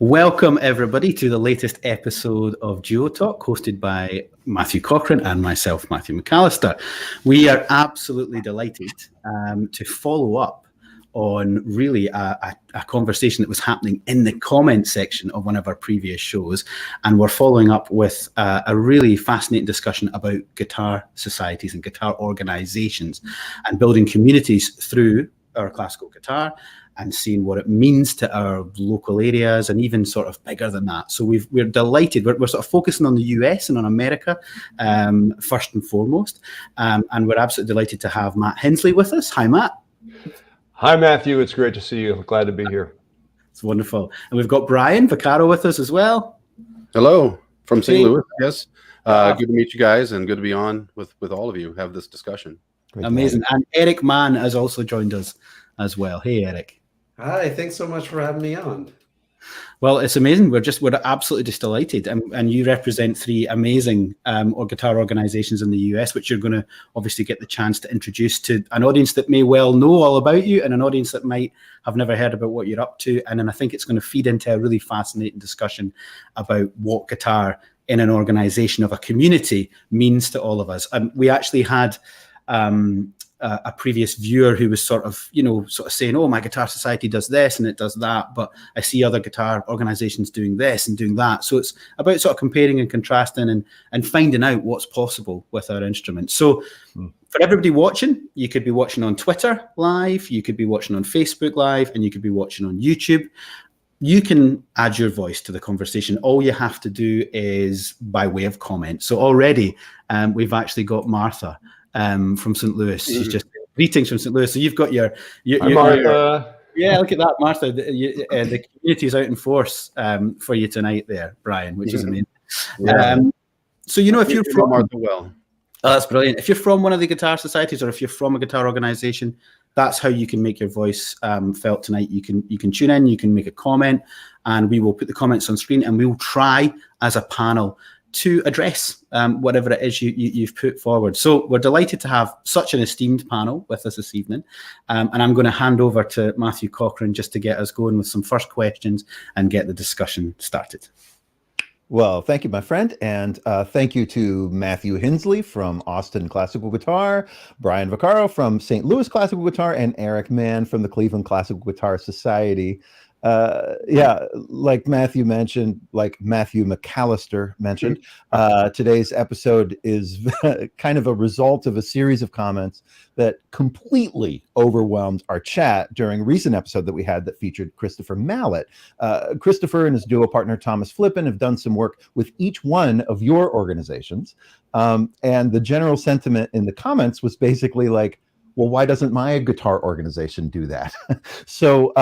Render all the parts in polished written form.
Welcome, everybody, to the latest episode of Duo Talk, hosted by Matthew Cochran and myself, Matthew McAllister. We are absolutely delighted to follow up on really a conversation that was happening in the comments section of one of our previous shows. And we're following up with a really fascinating discussion about guitar societies and guitar organizations and building communities through our classical guitar and seeing what it means to our local areas and even sort of bigger than that. So we're delighted. We're sort of focusing on the US and on America first and foremost. And we're absolutely delighted to have Matt Hinsley with us. Hi, Matt. Hi, Matthew. It's great to see you. Glad to be here. It's wonderful. And we've got Brian Vaccaro with us as well. Hello from St. Louis. Yes. Good to meet you guys and good to be on with all of you, have this discussion. Great. Amazing. And Erik Mann has also joined us as well. Hey, Erik. Hi, thanks so much for having me on. Well, it's amazing. We're absolutely just delighted. And you represent three amazing guitar organizations in the US, which you're going to obviously get the chance to introduce to an audience that may well know all about you and an audience that might have never heard about what you're up to. And then I think it's going to feed into a really fascinating discussion about what guitar in an organization of a community means to all of us. And we actually had a previous viewer who was sort of saying, oh, my guitar society does this and it does that, but I see other guitar organizations doing this and doing that. So it's about sort of comparing and contrasting and finding out what's possible with our instruments. So for everybody watching, you could be watching on Twitter live, you could be watching on Facebook live, and you could be watching on YouTube. You can add your voice to the conversation. All you have to do is by way of comment. So already we've actually got Martha from St. Louis. She's just greetings from St. Louis. So you've got your Martha. Yeah, look at that, Martha. The community is out in force for you tonight there, Brian, which is amazing. Yeah. So, if you're from Martha, well, that's brilliant. If you're from one of the guitar societies or if you're from a guitar organization, that's how you can make your voice felt tonight. You can tune in, you can make a comment, and we will put the comments on screen and we will try as a panel to address whatever it is you've put forward. So we're delighted to have such an esteemed panel with us this evening. And I'm going to hand over to Matthew Cochran just to get us going with some first questions and get the discussion started. Well, thank you, my friend. And thank you to Matthew Hinsley from Austin Classical Guitar, Brian Vaccaro from St. Louis Classical Guitar, and Erik Mann from the Cleveland Classical Guitar Society. Like Matthew mentioned, like Matthew McAllister mentioned, today's episode is kind of a result of a series of comments that completely overwhelmed our chat during a recent episode that we had that featured Christopher Mallett. Christopher and his duo partner Thomas Flippen have done some work with each one of your organizations. And the general sentiment in the comments was basically like, well, why doesn't my guitar organization do that? So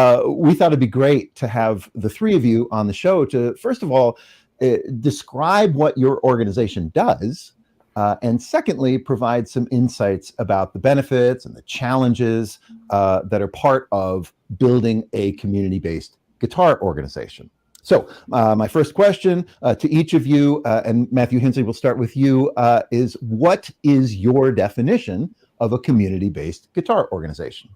we thought it'd be great to have the three of you on the show to, first of all, describe what your organization does, and secondly, provide some insights about the benefits and the challenges that are part of building a community-based guitar organization. So my first question to each of you, and Matthew Hinsley, we'll start with you, is what is your definition of a community-based guitar organization?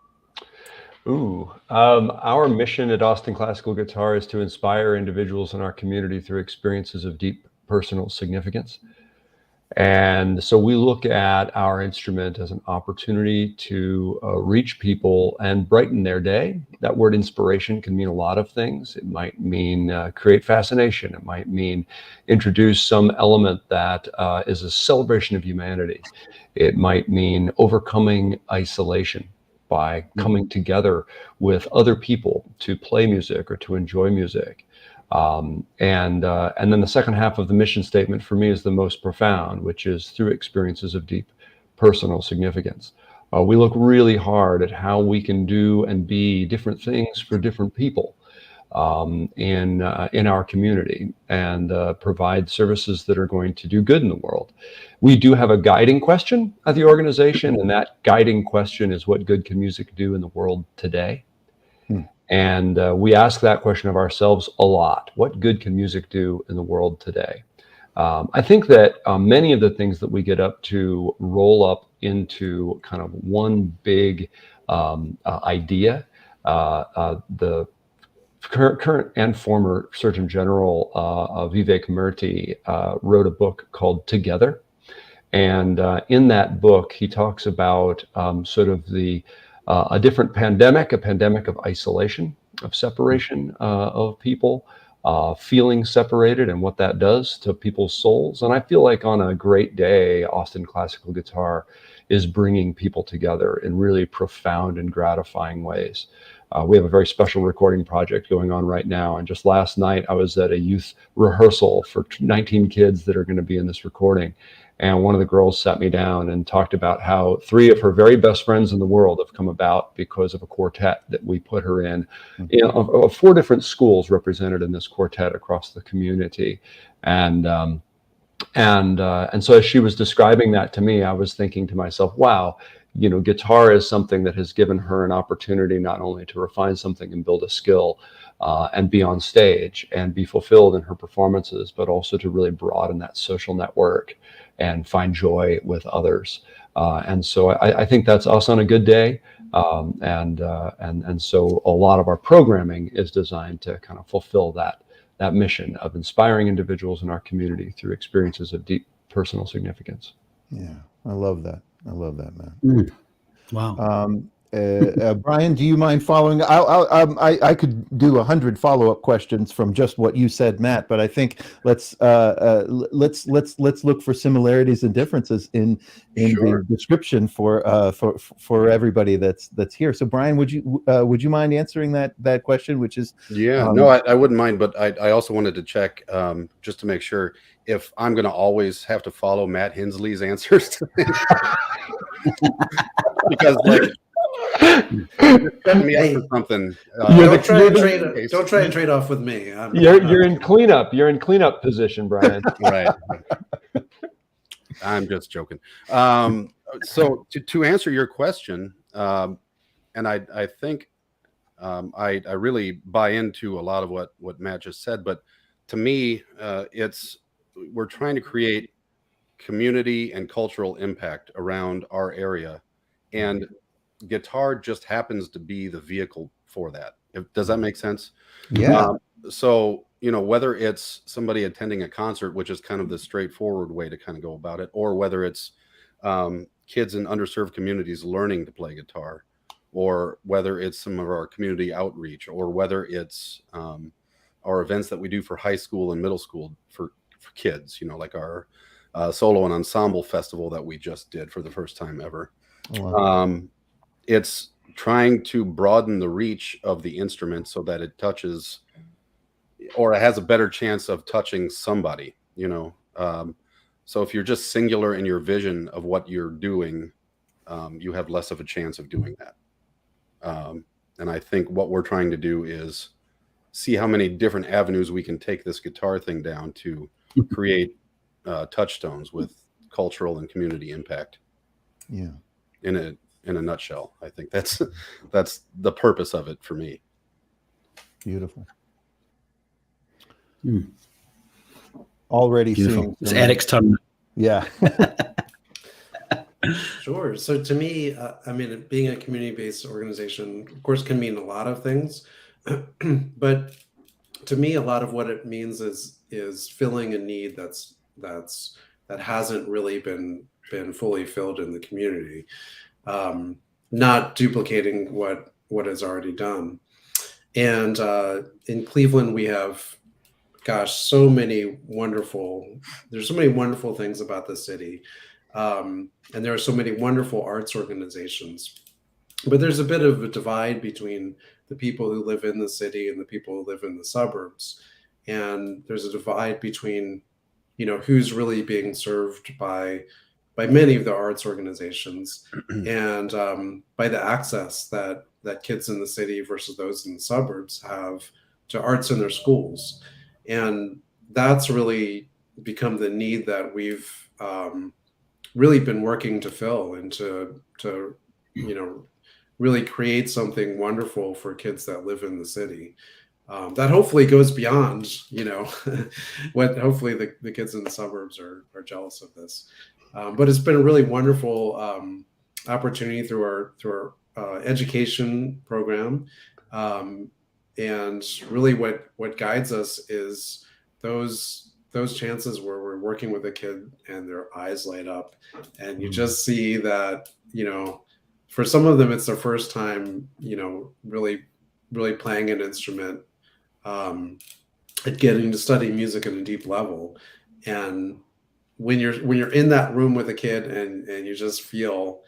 Our mission at Austin Classical Guitar is to inspire individuals in our community through experiences of deep personal significance. And so we look at our instrument as an opportunity to reach people and brighten their day. That word inspiration can mean a lot of things. It might mean create fascination. It might mean introduce some element that is a celebration of humanity. It might mean overcoming isolation by coming together with other people to play music or to enjoy music. And then the second half of the mission statement for me is the most profound, which is through experiences of deep personal significance. We look really hard at how we can do and be different things for different people in our community and provide services that are going to do good in the world. We do have a guiding question at the organization, and that guiding question is, what good can music do in the world today? And we ask that question of ourselves a lot. What good can music do in the world today? I think that many of the things that we get up to roll up into kind of one big idea. The current and former Surgeon General Vivek Murthy wrote a book called Together. And in that book, he talks about sort of a different pandemic, a pandemic of isolation, of separation of people, feeling separated and what that does to people's souls. And I feel like on a great day, Austin Classical Guitar is bringing people together in really profound and gratifying ways. We have a very special recording project going on right now. And just last night, I was at a youth rehearsal for 19 kids that are going to be in this recording. And one of the girls sat me down and talked about how 3 of her very best friends in the world have come about because of a quartet that we put her in, of 4 different schools represented in this quartet across the community. And so as she was describing that to me, I was thinking to myself, wow, guitar is something that has given her an opportunity not only to refine something and build a skill and be on stage and be fulfilled in her performances, but also to really broaden that social network and find joy with others. And so I think that's us on a good day. And so a lot of our programming is designed to kind of fulfill that mission of inspiring individuals in our community through experiences of deep personal significance. Yeah, I love that. I love that, man. Mm. Wow. Brian, do you mind following? I could do 100 follow-up questions from just what you said, Matt, but I think let's look for similarities and differences in Sure. the description for everybody that's here. So, Brian, would you mind answering that question? Which is No, I wouldn't mind, but I also wanted to check just to make sure if I'm going to always have to follow Matt Hinsley's answers to things. Because you're setting me up for something. Don't try and trade off with me. You're in cleanup. You're in cleanup position, Brian. Right. I'm just joking. So to answer your question, and I think I really buy into a lot of what Matt just said, but to me, we're trying to create community and cultural impact around our area, and guitar just happens to be the vehicle for that. Does that make sense? Yeah. So, whether it's somebody attending a concert, which is kind of the straightforward way to kind of go about it, or whether it's kids in underserved communities learning to play guitar, or whether it's some of our community outreach, or whether it's our events that we do for high school and middle school for kids, like our solo and ensemble festival that we just did for the first time ever. It's trying to broaden the reach of the instrument so that it touches, or it has a better chance of touching somebody, so if you're just singular in your vision of what you're doing, you have less of a chance of doing that. And I think what we're trying to do is see how many different avenues we can take this guitar thing down to create touchstones with cultural and community impact. Yeah. In a nutshell, I think that's the purpose of it for me. Beautiful. Already seeing it's Erik's turn. Yeah. Sure. So to me, being a community-based organization, of course, can mean a lot of things, but to me, a lot of what it means is filling a need that hasn't really been fully filled in the community. Not duplicating what is already done. And in Cleveland, we have, there's so many wonderful things about the city. And there are so many wonderful arts organizations. But there's a bit of a divide between the people who live in the city and the people who live in the suburbs. And there's a divide between, who's really being served by many of the arts organizations and by the access that kids in the city versus those in the suburbs have to arts in their schools. And that's really become the need that we've really been working to fill and to really create something wonderful for kids that live in the city. That hopefully goes beyond, what hopefully the kids in the suburbs are jealous of this. But it's been a really wonderful opportunity through our education program And really what guides us is those chances where we're working with a kid and their eyes light up, and you just see that, for some of them, it's their first time, really, really playing an instrument, and getting to study music at a deep level. And when you're in that room with a kid and you just feel,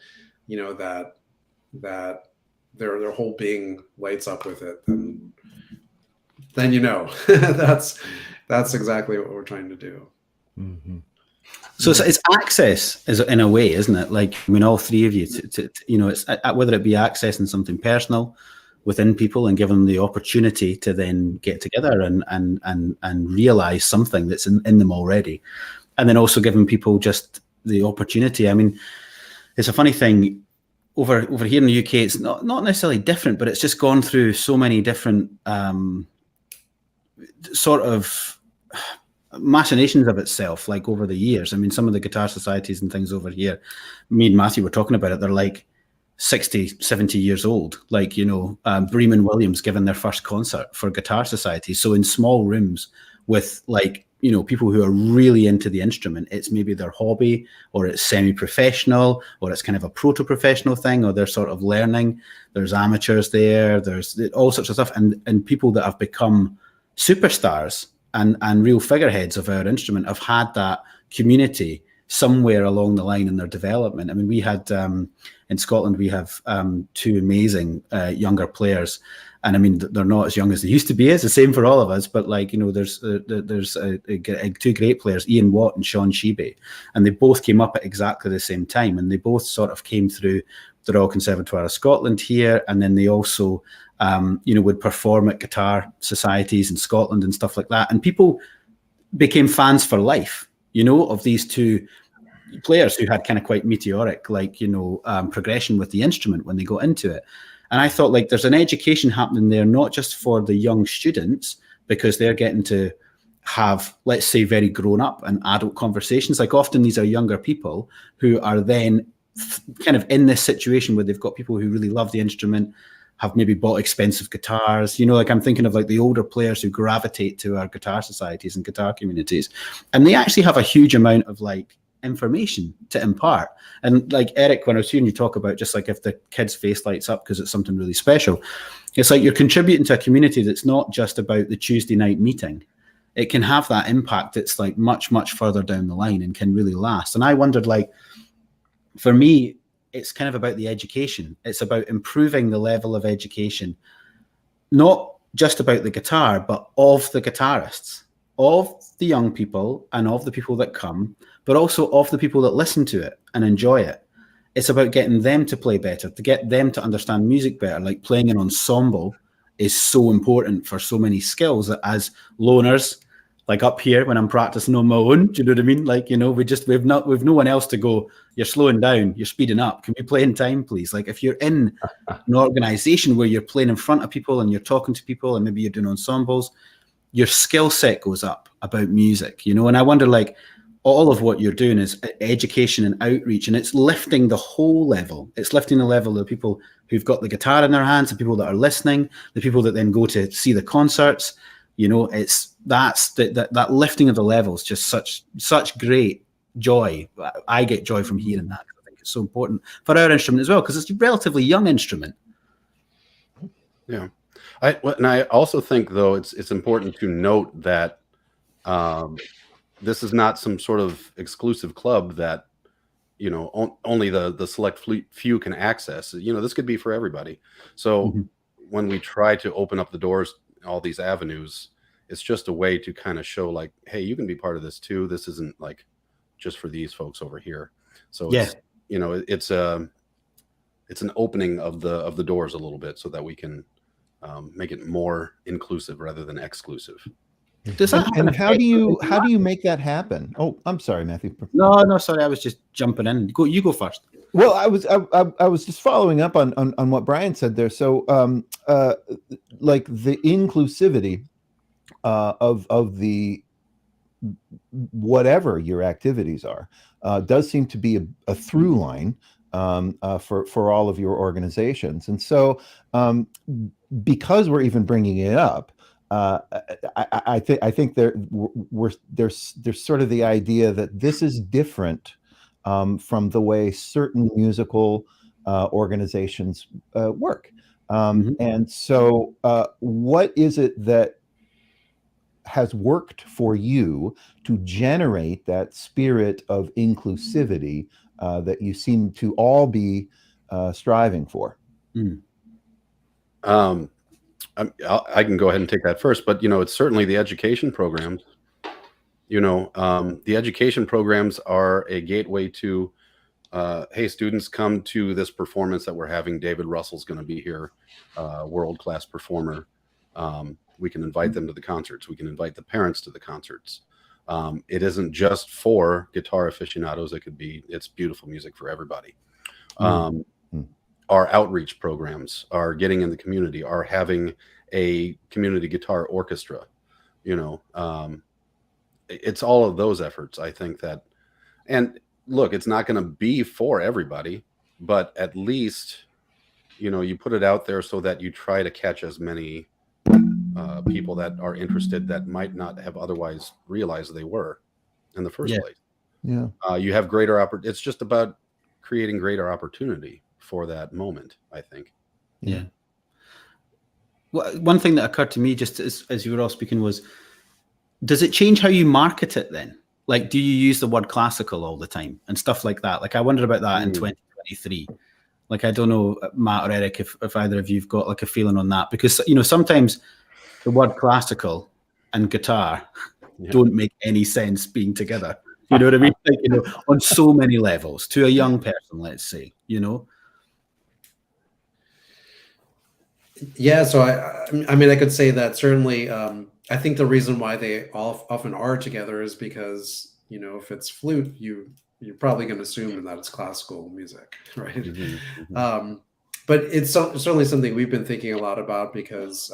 that their whole being lights up with it, then that's exactly what we're trying to do. Mm-hmm. So it's access, is in a way, isn't it? Like, I mean, all three of you, it's whether it be accessing something personal within people and giving them the opportunity to then get together and realize something that's in them already, and then also giving people just the opportunity. I mean, it's a funny thing. Over here in the UK, it's not necessarily different, but it's just gone through so many different sort of machinations of itself, like over the years. I mean, some of the guitar societies and things over here, me and Matthew were talking about it, they're like 60, 70 years old. Like, Bream Williams giving their first concert for guitar society. So in small rooms with like, people who are really into the instrument, it's maybe their hobby, or it's semi-professional, or it's kind of a proto-professional thing, or they're sort of learning. There's amateurs there, there's all sorts of stuff, and people that have become superstars and real figureheads of our instrument have had that community somewhere along the line in their development. I mean, we had in Scotland, we have two amazing younger players. And I mean, they're not as young as they used to be. It's the same for all of us. But like, there's two great players, Ian Watt and Sean Sheeby, and they both came up at exactly the same time. And they both sort of came through the Royal Conservatoire of Scotland here, and then they also, would perform at guitar societies in Scotland and stuff like that. And people became fans for life, of these two players who had kind of quite meteoric, progression with the instrument when they got into it. And I thought, like, there's an education happening there, not just for the young students, because they're getting to have, let's say, very grown up and adult conversations. Like, often these are younger people who are then kind of in this situation where they've got people who really love the instrument, have maybe bought expensive guitars. Like, I'm thinking of like the older players who gravitate to our guitar societies and guitar communities, and they actually have a huge amount of like information to impart. And like Erik, when I was hearing you talk about just like if the kid's face lights up because it's something really special, it's like you're contributing to a community that's not just about the Tuesday night meeting. It can have that impact. It's like much, much further down the line and can really last. And I wondered, like, for me, it's kind of about the education. It's about improving the level of education, not just about the guitar, but of the guitarists, of the young people and of the people that come, but also of the people that listen to it and enjoy it. It's about getting them to play better, to get them to understand music better. Like, playing an ensemble is so important for so many skills that as loners, like up here when I'm practicing on my own, do you know what I mean? Like, we've no one else to go, you're slowing down, you're speeding up. Can we play in time, please? Like, if you're in an organization where you're playing in front of people and you're talking to people and maybe you're doing ensembles, your skill set goes up about music, and I wonder, like, all of what you're doing is education and outreach, and it's lifting the whole level. It's lifting the level of people who've got the guitar in their hands, the people that are listening, the people that then go to see the concerts. That lifting of the levels, just such great joy. I get joy from hearing that. I think it's so important for our instrument as well, because it's a relatively young instrument. Yeah. I also think, though, it's important to note that this is not some sort of exclusive club that only the select few can access. This could be for everybody. So when we try to open up the doors, all these avenues, it's just a way to kind of show, like, hey, you can be part of this too. This isn't like just for these folks over here. So it's an opening of the doors a little bit so that we can make it more inclusive rather than exclusive. And how do you make that happen? Oh, I'm sorry, Matthew. No, sorry, I was just jumping in. You go first. Well, I was just following up on what Brian said there. So, like, the inclusivity of the whatever your activities are does seem to be a through line for all of your organizations. And so because we're even bringing it up, I think there's sort of the idea that this is different from the way certain musical organizations work. And so what is it that has worked for you to generate that spirit of inclusivity that you seem to all be striving for? I can go ahead and take that first, but it's certainly the education programs. The education programs are a gateway to, hey, students, come to this performance that we're having. David Russell's going to be here, world-class performer. We can invite them to the concerts. We can invite the parents to the concerts. It isn't just for guitar aficionados. It's beautiful music for everybody. Our outreach programs are getting in the community, are having a community guitar orchestra. It's all of those efforts, I think, that, and look, it's not going to be for everybody, but at least, you put it out there so that you try to catch as many people that are interested that might not have otherwise realized they were in the first place. Yeah. You have greater it's just about creating greater opportunity for that moment, I think. Yeah. Well, one thing that occurred to me just as you were all speaking was, does it change how you market it then? Like, do you use the word classical all the time and stuff like that? Like, I wondered about that in 2023. Like, I don't know, Matt or Erik, if either of you've got like a feeling on that, because, sometimes the word classical and guitar don't make any sense being together. You know what I mean? Like, on so many levels to a young person, let's say, Yeah, so I mean, I could say that certainly. I think the reason why they often are together is because if it's flute, you're probably going to assume that it's classical music, right? But it's certainly something we've been thinking a lot about, because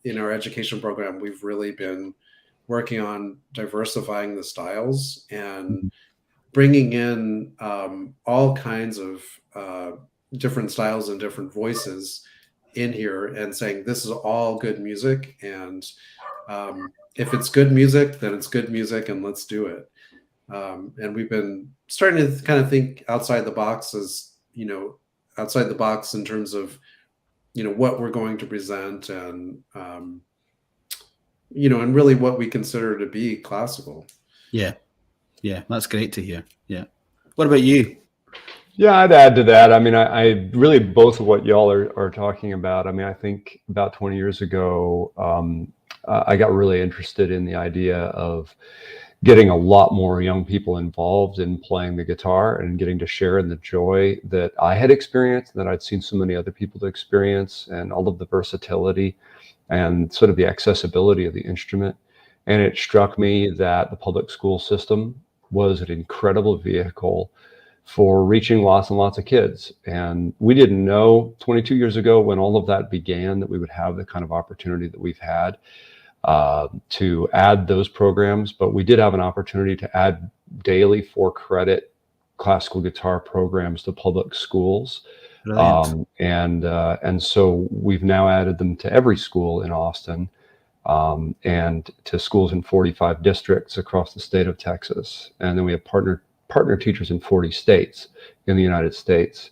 in our education program, we've really been working on diversifying the styles and bringing in all kinds of different styles and different voices in here, and saying this is all good music, and if it's good music, then it's good music, and let's do it. And we've been starting to kind of think outside the box, outside the box in terms of what we're going to present, and and really what we consider to be classical. Yeah, that's great to hear. Yeah, what about you? Yeah, I'd add to that. I mean, I really, both of what y'all are talking about. I mean, I think about 20 years ago, I got really interested in the idea of getting a lot more young people involved in playing the guitar and getting to share in the joy that I had experienced, that I'd seen so many other people to experience, and all of the versatility and sort of the accessibility of the instrument. And it struck me that the public school system was an incredible vehicle for reaching lots and lots of kids. And we didn't know 22 years ago, when all of that began, that we would have the kind of opportunity that we've had to add those programs. But we did have an opportunity to add daily 4-credit classical guitar programs to public schools. And so we've now added them to every school in Austin, and to schools in 45 districts across the state of Texas. And then we have partner teachers in 40 states in the United States.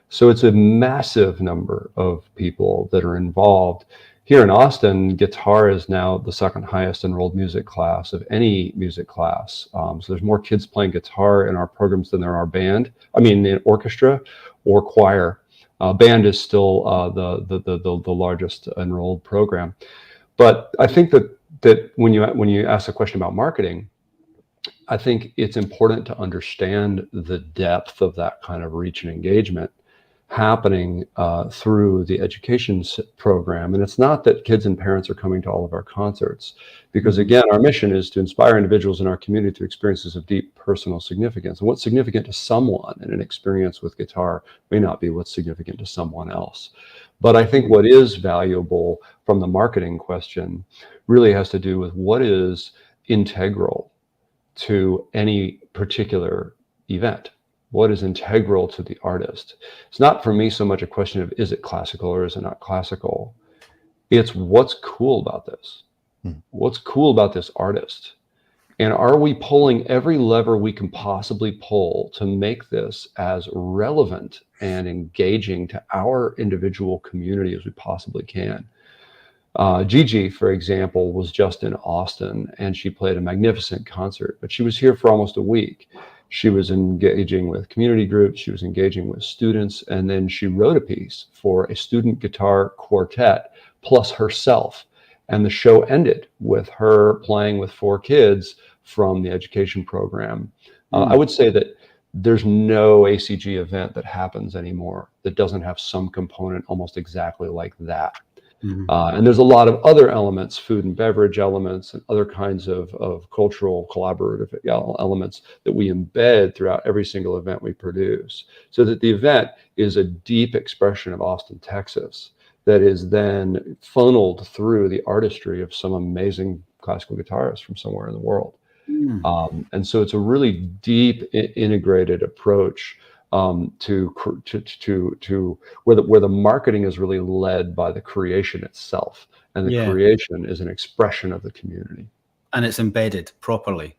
So it's a massive number of people that are involved. Here in Austin, guitar is now the second highest enrolled music class of any music class. So there's more kids playing guitar in our programs than there are in orchestra or choir. Band is still the largest enrolled program. But I think that when you ask a question about marketing, I think it's important to understand the depth of that kind of reach and engagement happening through the education program. And it's not that kids and parents are coming to all of our concerts, because again, our mission is to inspire individuals in our community through experiences of deep personal significance. And what's significant to someone in an experience with guitar may not be what's significant to someone else. But I think what is valuable from the marketing question really has to do with what is integral to any particular event. What is integral to the artist? It's not for me so much a question of, is it classical or is it not classical? It's what's cool about this. What's cool about this artist? And are we pulling every lever we can possibly pull to make this as relevant and engaging to our individual community as we possibly can? Gigi, for example, was just in Austin, and she played a magnificent concert, but she was here for almost a week. She was engaging with community groups, she was engaging with students, and then she wrote a piece for a student guitar quartet plus herself. And the show ended with her playing with 4 kids from the education program. I would say that there's no ACG event that happens anymore that doesn't have some component almost exactly like that. And there's a lot of other elements, food and beverage elements, and other kinds of cultural collaborative elements that we embed throughout every single event we produce, so that the event is a deep expression of Austin, Texas, that is then funneled through the artistry of some amazing classical guitarists from somewhere in the world. And so it's a really deep integrated approach to where the marketing is really led by the creation itself, and the creation is an expression of the community, and it's embedded properly.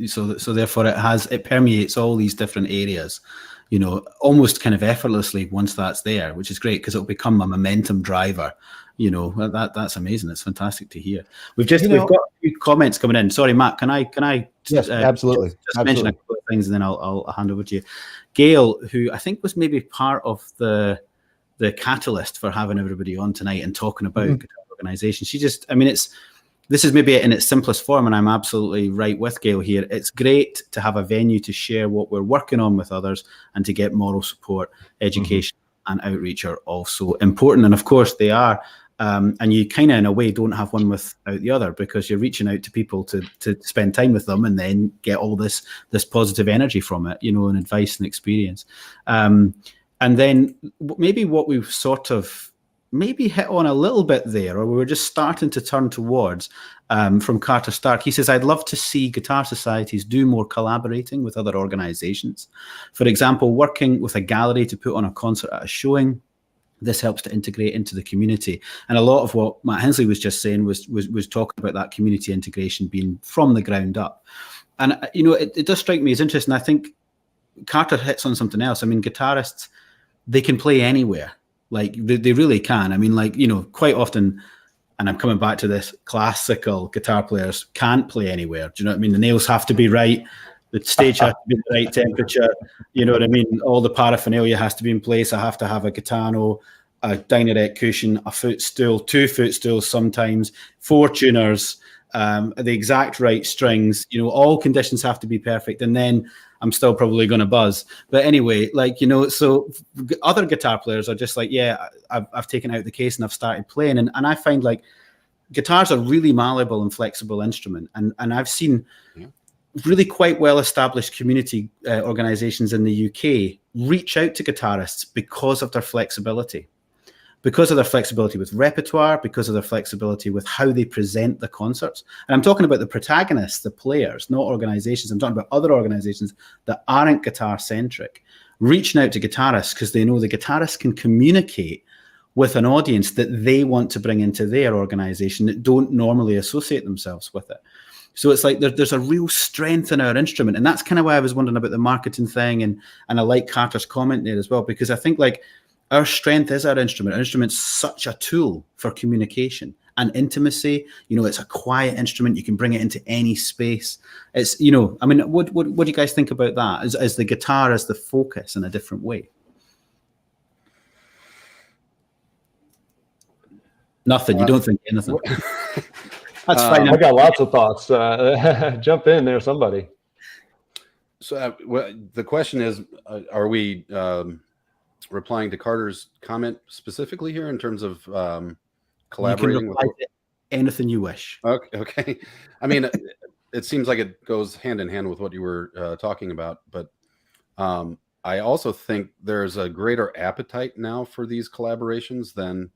So therefore it permeates all these different areas, you know, almost kind of effortlessly once that's there, which is great because it'll become a momentum driver. You know, that's amazing. It's fantastic to hear. We've got a few comments coming in. Sorry, Matt, can I yes, absolutely. Just mention a couple of things and then I'll hand over to you. Gail, who I think was maybe part of the catalyst for having everybody on tonight and talking about guitar organization. This is maybe in its simplest form, and I'm absolutely right with Gail here. It's great to have a venue to share what we're working on with others and to get moral support. Education and outreach are also important, and of course they are. And you kind of, in a way, don't have one without the other, because you're reaching out to people to spend time with them and then get all this positive energy from it, you know, and advice and experience. And then maybe what we've sort of maybe hit on a little bit there, or we were just starting to turn towards, from Carter Stark. He says, I'd love to see guitar societies do more collaborating with other organizations. For example, working with a gallery to put on a concert at a showing. This helps to integrate into the community. And a lot of what Matt Hinsley was just saying was talking about that community integration being from the ground up. And, you know, it does strike me as interesting. I think Carter hits on something else. I mean, guitarists, they can play anywhere. Like, they really can. I mean, like, you know, quite often, and I'm coming back to this, classical guitar players can't play anywhere. Do you know what I mean? The nails have to be right. The stage has to be the right temperature. You know what I mean? All the paraphernalia has to be in place. I have to have a guitano, a Dynarec cushion, a footstool, 2 footstools sometimes, 4 tuners, the exact right strings. You know, all conditions have to be perfect. And then I'm still probably going to buzz. But anyway, like, you know, so other guitar players are just like, yeah, I've taken out the case and I've started playing. And I find like guitars are really malleable and flexible instrument. And I've seen really quite well-established community organizations in the UK reach out to guitarists because of their flexibility. Because of their flexibility with repertoire, because of their flexibility with how they present the concerts. And I'm talking about the protagonists, the players, not organizations. I'm talking about other organizations that aren't guitar-centric, reaching out to guitarists because they know the guitarists can communicate with an audience that they want to bring into their organization that don't normally associate themselves with it. So it's like there's a real strength in our instrument. And that's kind of why I was wondering about the marketing thing. And I like Carter's comment there as well, because I think like our strength is our instrument. Our instrument's such a tool for communication and intimacy. You know, it's a quiet instrument. You can bring it into any space. It's, you know, I mean, what do you guys think about that? As the guitar as the focus in a different way? Nothing. You don't think anything. That's fine. I got lots of thoughts. Jump in there, somebody. So the question is, are we replying to Carter's comment specifically here in terms of collaborating? You can reply to anything you wish. Okay. I mean, it seems like it goes hand in hand with what you were talking about, but I also think there's a greater appetite now for these collaborations than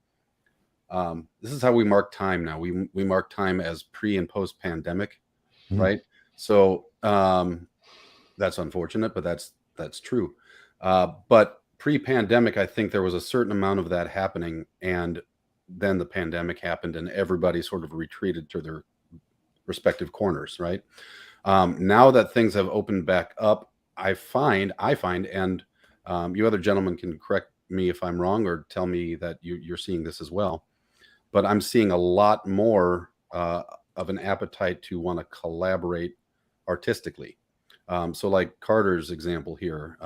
this is how we mark time now. We mark time as pre and post pandemic, right? So that's unfortunate, but that's true. But pre-pandemic, I think there was a certain amount of that happening, and then the pandemic happened and everybody sort of retreated to their respective corners, right? Now that things have opened back up, I find, and you other gentlemen can correct me if I'm wrong or tell me that you're seeing this as well, but I'm seeing a lot more of an appetite to want to collaborate artistically. So like Carter's example here,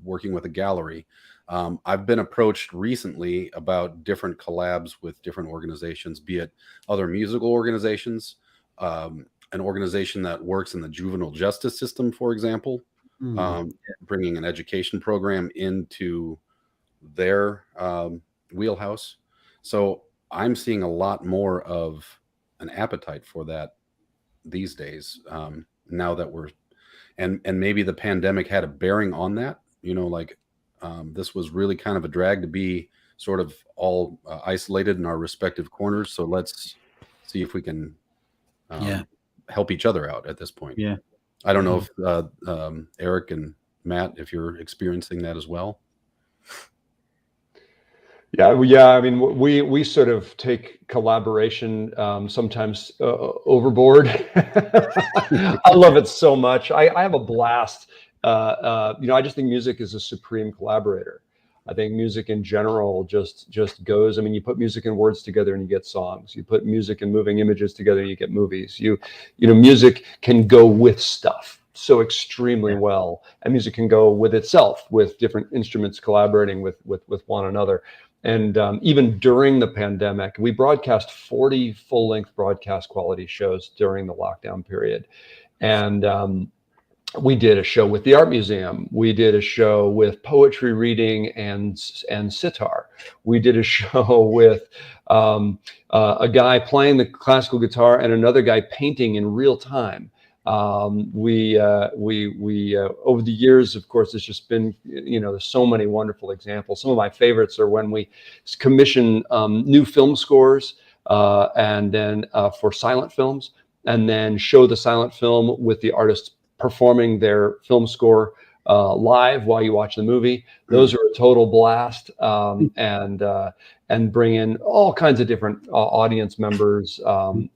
working with a gallery, I've been approached recently about different collabs with different organizations, be it other musical organizations, an organization that works in the juvenile justice system, for example, bringing an education program into their wheelhouse. So I'm seeing a lot more of an appetite for that these days, now that we're, and maybe the pandemic had a bearing on that, you know, like this was really kind of a drag to be sort of all isolated in our respective corners. So let's see if we can help each other out at this point. Yeah. I don't know if Erik and Matt, if you're experiencing that as well. Yeah. I mean, we sort of take collaboration sometimes overboard. I love it so much. I have a blast. I just think music is a supreme collaborator. I think music in general just goes. I mean, you put music and words together and you get songs. You put music and moving images together and you get movies. Music can go with stuff so extremely well, and music can go with itself, with different instruments collaborating with one another. And even during the pandemic, we broadcast 40 full-length broadcast quality shows during the lockdown period. And we did a show with the Art Museum. We did a show with poetry reading and sitar. We did a show with a guy playing the classical guitar and another guy painting in real time. We over the years, of course, it's just been, there's so many wonderful examples. Some of my favorites are when we commission new film scores and then for silent films, and then show the silent film with the artists performing their film score live while you watch the movie. Those are a total blast, and bring in all kinds of different audience members. A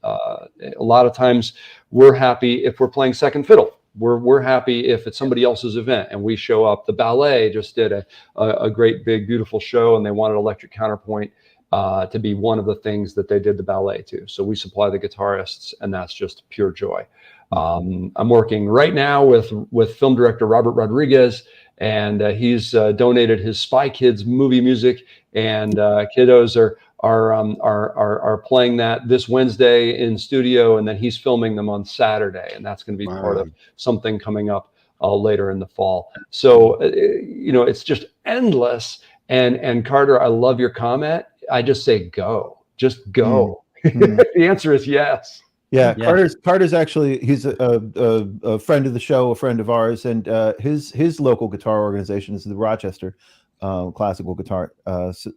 lot of times we're happy if we're playing second fiddle. We're happy if it's somebody else's event and we show up. The ballet just did a great, big, beautiful show, and they wanted electric counterpoint to be one of the things that they did the ballet to. So we supply the guitarists, and that's just pure joy. I'm working right now with film director Robert Rodriguez, and he's donated his Spy Kids movie music, and kiddos are playing that this Wednesday in studio, and then he's filming them on Saturday, and that's going to be part of something coming up later in the fall. So it's just endless. And Carter, I love your comment. I just say go, just go. The answer is yes. Yeah, Carter's actually, he's a friend of the show, a friend of ours, and his local guitar organization is the Rochester Classical Guitar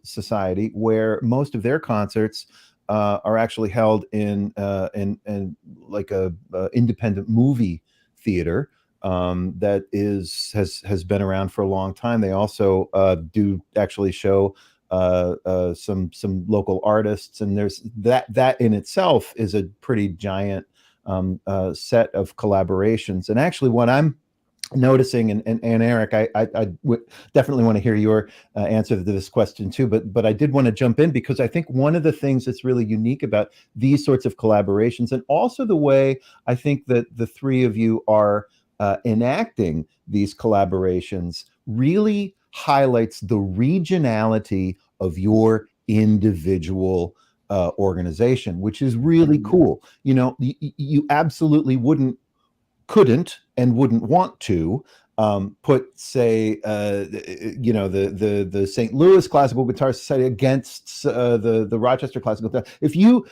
Society, where most of their concerts are actually held in like a independent movie theater that has been around for a long time. They also do actually show some local artists, and there's that in itself is a pretty giant set of collaborations. And actually what I'm noticing, and Erik, I would definitely want to hear your answer to this question too, but I did want to jump in because I think one of the things that's really unique about these sorts of collaborations, and also the way I think that the three of you are enacting these collaborations, really highlights the regionality of your individual organization, which is really cool. You absolutely couldn't and wouldn't want to put, say, the St. Louis Classical Guitar Society against the Rochester Classical Guitar. If you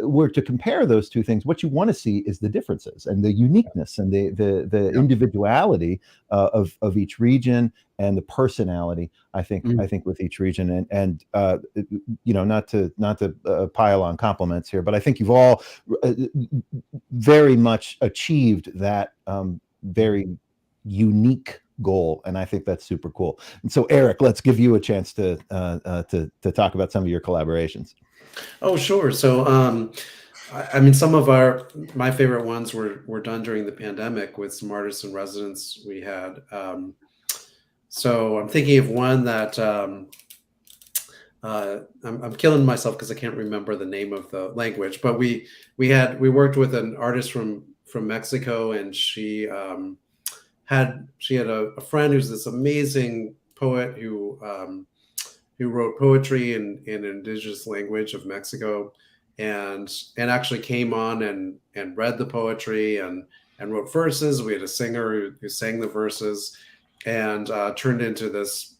were to compare those two things, what you want to see is the differences and the uniqueness and the individuality of each region, and the personality, I think with each region. And not to pile on compliments here, but I think you've all very much achieved that very unique goal, and I think that's super cool. And so, Erik, let's give you a chance to talk about some of your collaborations. Oh, sure. So, I mean, some of my favorite ones were done during the pandemic with some artists in residence we had. So I'm thinking of one that I'm killing myself because I can't remember the name of the language, but we worked with an artist from Mexico, and she had a friend who's this amazing poet who wrote poetry in an indigenous language of Mexico, and actually came on and read the poetry and wrote verses. We had a singer who sang the verses, and turned into this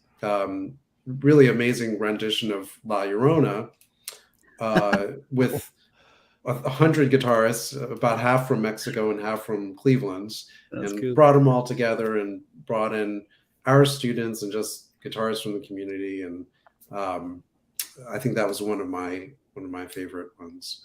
really amazing rendition of La Llorona with 100 guitarists, about half from Mexico and half from Cleveland. That's and cool. Brought them all together and brought in our students and just guitarists from the community. And I think that was one of my favorite ones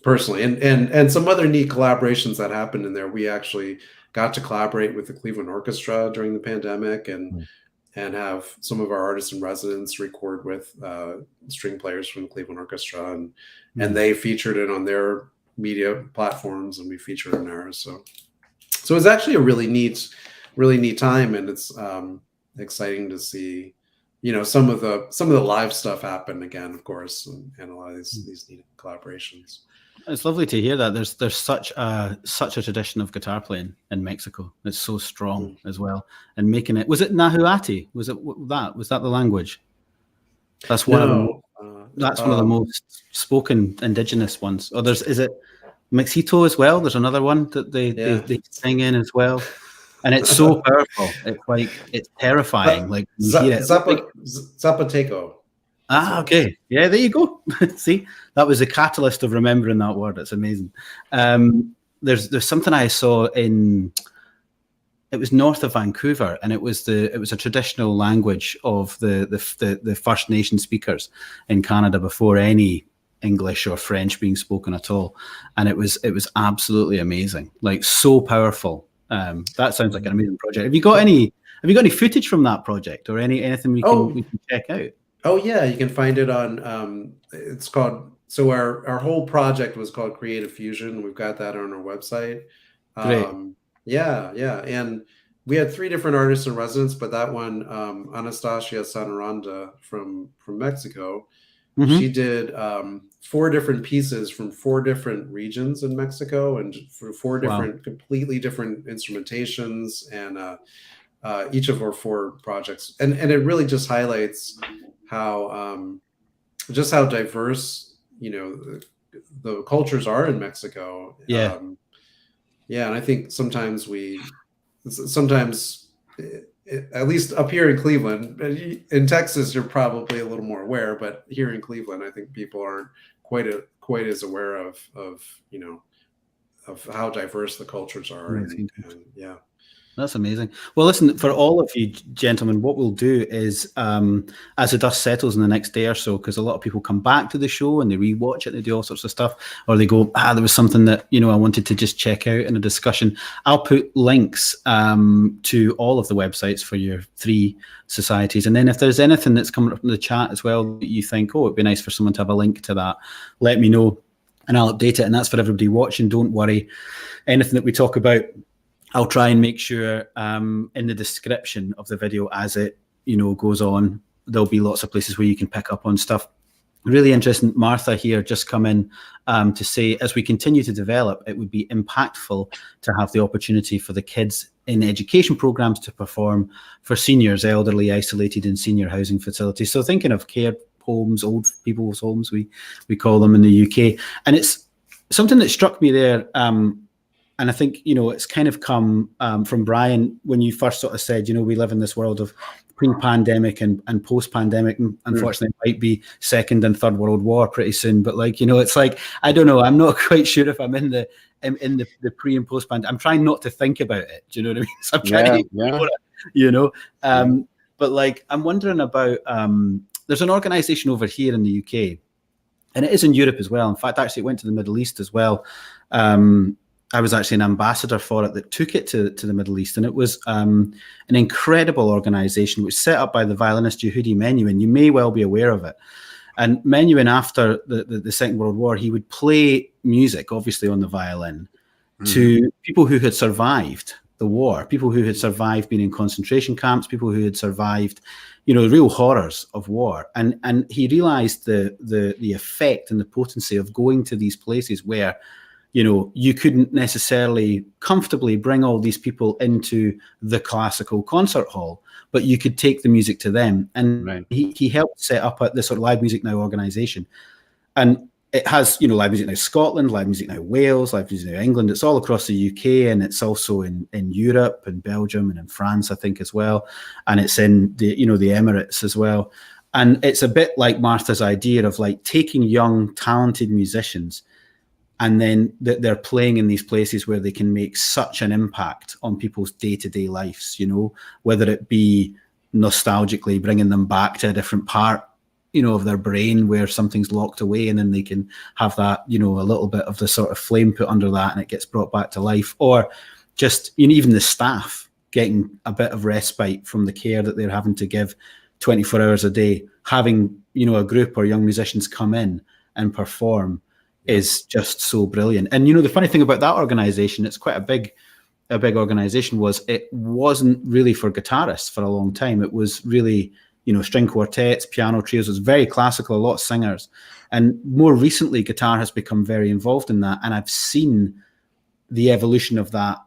personally. And some other neat collaborations that happened in there. We actually got to collaborate with the Cleveland Orchestra during the pandemic, and have some of our artists in residence record with string players from the Cleveland Orchestra, and they featured it on their media platforms, and we featured it in ours. So it's actually a really neat time, and it's exciting to see, some of the live stuff happen again, of course, and a lot of these neat collaborations. It's lovely to hear that. There's such a tradition of guitar playing in Mexico. It's so strong as well. And making it, was it nahuati? Was that the language? That's one of the most spoken indigenous ones. Or is it Mexito as well? There's another one that they sing in as well. And it's so powerful. It's terrifying. Like you hear it. Zapoteco. Okay. Yeah, there you go. See, that was a catalyst of remembering that word. It's amazing. There's something I saw it was north of Vancouver, and it was a traditional language of the First Nation speakers in Canada before any English or French being spoken at all. And it was absolutely amazing. Like, so powerful. That sounds like an amazing project. Have you got any footage from that project, or anything we can check out? Oh yeah, you can find it on. It's called. So our whole project was called Creative Fusion. We've got that on our website. Great. Yeah, and we had 3 different artists in residence, but that one, Anastasia Sanaranda from Mexico, she did 4 different pieces from 4 different regions in Mexico, and for 4 different, completely different instrumentations, and each of our 4 projects, and it really just highlights how diverse the cultures are in Mexico. And I think sometimes at least up here in Cleveland, in Texas you're probably a little more aware, but here in Cleveland I think people aren't quite as aware of how diverse the cultures are. And That's amazing. Well, listen, for all of you gentlemen, what we'll do is, as the dust settles in the next day or so, because a lot of people come back to the show and they rewatch it, they do all sorts of stuff, or they go, there was something that, I wanted to just check out in a discussion. I'll put links to all of the websites for your 3 societies. And then if there's anything that's coming up in the chat as well that you think, it'd be nice for someone to have a link to that, let me know and I'll update it. And that's for everybody watching. Don't worry. Anything that we talk about, I'll try and make sure in the description of the video as it goes on, there'll be lots of places where you can pick up on stuff. Really interesting. Martha here just come in to say, as we continue to develop, it would be impactful to have the opportunity for the kids in education programs to perform for seniors, elderly, isolated in senior housing facilities. So thinking of care homes, old people's homes, we call them in the UK. And it's something that struck me there. And I think, it's kind of come from Brian when you first sort of said, we live in this world of pre-pandemic and post-pandemic. And unfortunately, it might be second and third world war pretty soon. But it's like, I don't know. I'm not quite sure if I'm in the pre and post-pandemic. I'm trying not to think about it. Do you know what I mean? So I'm trying to ignore it, But I'm wondering about, there's an organization over here in the UK, and it is in Europe as well. In fact, actually it went to the Middle East as well. I was actually an ambassador for it that took it to the Middle East, and it was an incredible organization which was set up by the violinist Yehudi Menuhin. You may well be aware of it. And Menuhin, after the Second World War, he would play music, obviously on the violin, to people who had survived the war, people who had survived being in concentration camps, people who had survived, you know, the real horrors of war. And he realized the effect and the potency of going to these places where, you know, you couldn't necessarily comfortably bring all these people into the classical concert hall, but you could take the music to them. And he helped set up this sort of Live Music Now organization. And it has, you know, Live Music Now Scotland, Live Music Now Wales, Live Music Now England. It's all across the UK, and it's also in Europe and Belgium and in France, I think, as well. And it's in the, you know, the Emirates as well. And it's a bit like Martha's idea of like taking young, talented musicians, and then they're playing in these places where they can make such an impact on people's day-to-day lives, you know, whether it be nostalgically bringing them back to a different part, you know, of their brain where something's locked away, and then they can have that, you know, a little bit of the sort of flame put under that and it gets brought back to life. Or just, you know, even the staff getting a bit of respite from the care that they're having to give 24 hours a day, having, you know, a group or young musicians come in and perform is just so brilliant. And, you know, the funny thing about that organization, it's quite a big organization, was it wasn't really for guitarists for a long time. It was really, you know, string quartets, piano trios. It was very classical, a lot of singers. And more recently, guitar has become very involved in that. And I've seen the evolution of that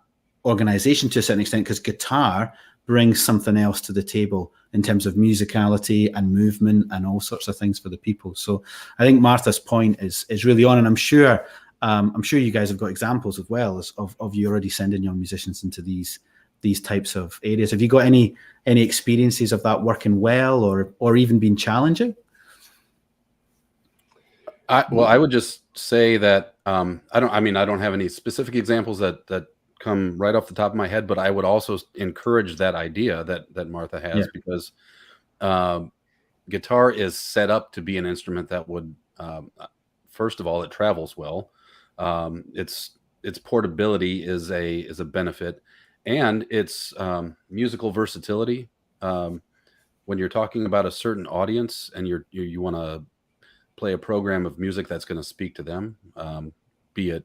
organization to a certain extent, because guitar brings something else to the table in terms of musicality and movement and all sorts of things for the people. So I think Martha's point is really on, and I'm sure you guys have got examples as well of you already sending young musicians into these types of areas. Have you got any experiences of that working well, or even been challenging? I would just say that I don't have any specific examples that come right off the top of my head, but I would also encourage that idea that Martha has, because guitar is set up to be an instrument that would, first of all, it travels well. Its portability is a benefit, and its musical versatility. When you're talking about a certain audience and you want to play a program of music that's going to speak to them, be it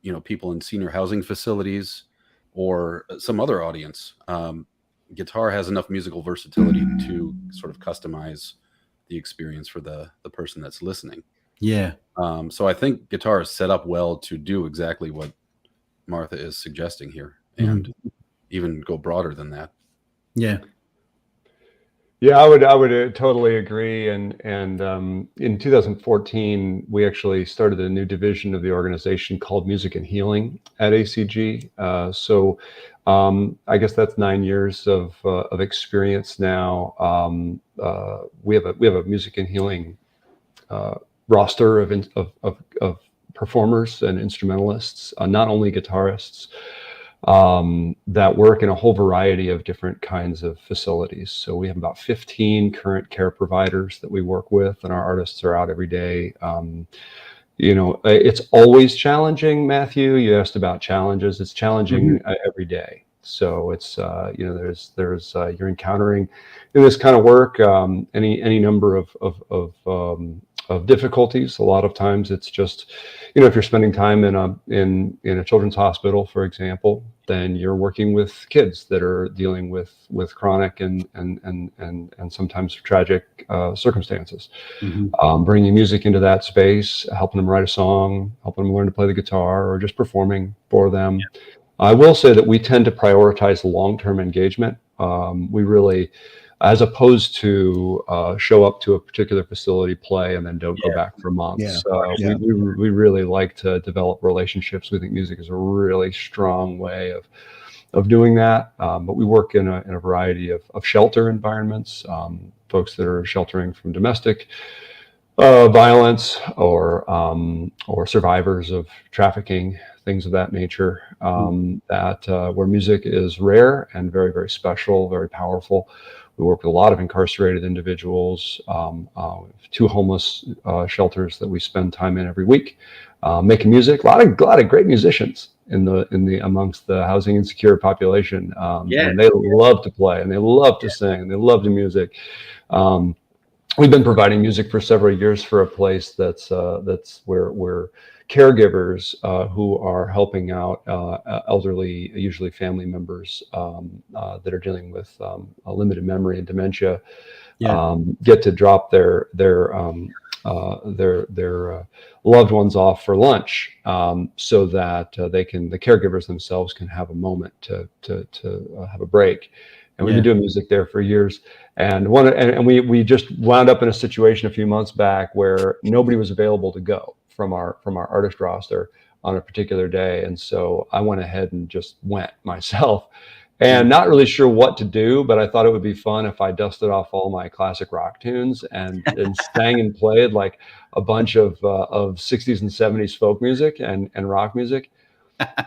you know, people in senior housing facilities or some other audience, guitar has enough musical versatility to sort of customize the experience for the person that's listening. Yeah. So I think guitar is set up well to do exactly what Martha is suggesting here, and even go broader than that. Yeah. Yeah, I would totally agree. And in 2014, we actually started a new division of the organization called Music and Healing at ACG. So I guess that's 9 years of experience now. We have a Music and Healing roster of performers and instrumentalists, not only guitarists, that work in a whole variety of different kinds of facilities. So we have about 15 current care providers that we work with, and our artists are out every day. You know, it's always challenging, Matthew. You asked about challenges. It's challenging every day. So it's, you know, there's you're encountering in this kind of work any number of difficulties. A lot of times it's just, you know, if you're spending time in a children's hospital, for example, then you're working with kids that are dealing with chronic and sometimes tragic circumstances. Bringing music into that space, helping them write a song, helping them learn to play the guitar, or just performing for them. Yeah. I will say that we tend to prioritize long-term engagement. We really, as opposed to show up to a particular facility, play, and then don't go back for months. We really like to develop relationships. We think music is a really strong way of doing that. But we work in a variety of shelter environments, folks that are sheltering from domestic violence or survivors of trafficking, things of that nature, where music is rare and very, very special, very powerful. We work with a lot of incarcerated individuals, 2 homeless shelters that we spend time in every week, making music. A lot of great musicians in the amongst the housing insecure population, and they love to play, and they love to sing, and they love the music. We've been providing music for several years for a place that's where caregivers who are helping out elderly, usually family members that are dealing with a limited memory and dementia, get to drop their loved ones off for lunch, so that the caregivers themselves can have a moment to have a break. And we've been doing music there for years. And we just wound up in a situation a few months back where nobody was available to go from our artist roster on a particular day. And so I went ahead and just went myself, and not really sure what to do, but I thought it would be fun if I dusted off all my classic rock tunes and sang and played like a bunch of 60s and 70s folk music and rock music.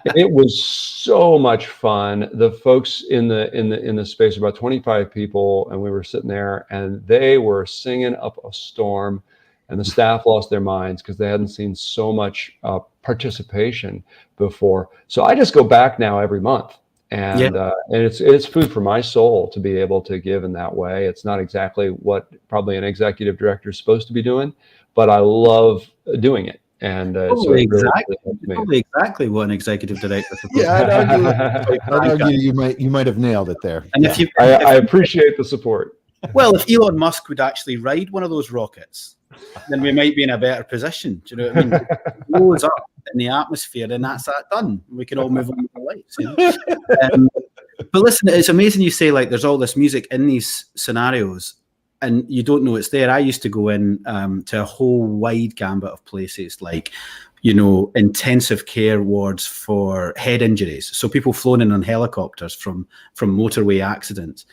It was so much fun. The folks in the space, about 25 people, and we were sitting there, and they were singing up a storm, and the staff lost their minds because they hadn't seen so much participation before. So I just go back now every month, and it's food for my soul to be able to give in that way. It's not exactly what probably an executive director is supposed to be doing, but I love doing it. And so probably exactly what an executive director. I'd argue you might have nailed it there. And I appreciate the support. Well, if Elon Musk would actually ride one of those rockets, then we might be in a better position. Do you know what I mean? It blows up in the atmosphere, and that's that done. We can all move on with our lives. You know? But listen, it's amazing you say like there's all this music in these scenarios, and you don't know it's there. I used to go in to a whole wide gambit of places, like, you know, intensive care wards for head injuries. So people flown in on helicopters from motorway accidents.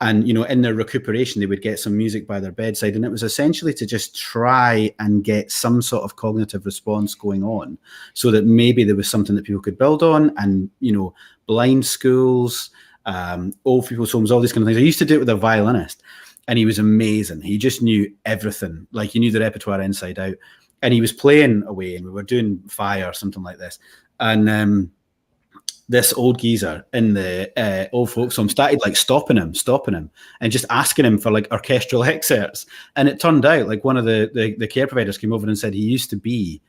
And, you know, in their recuperation, they would get some music by their bedside. And it was essentially to just try and get some sort of cognitive response going on so that maybe there was something that people could build on. And, you know, blind schools, old people's homes, all these kind of things. I used to do it with a violinist. And he was amazing. He just knew everything. Like, he knew the repertoire inside out. And he was playing away, and we were doing Fire or something like this. And this old geezer in the old folks home started like stopping him, and just asking him for like orchestral excerpts. And it turned out like one of the care providers came over and said he used to be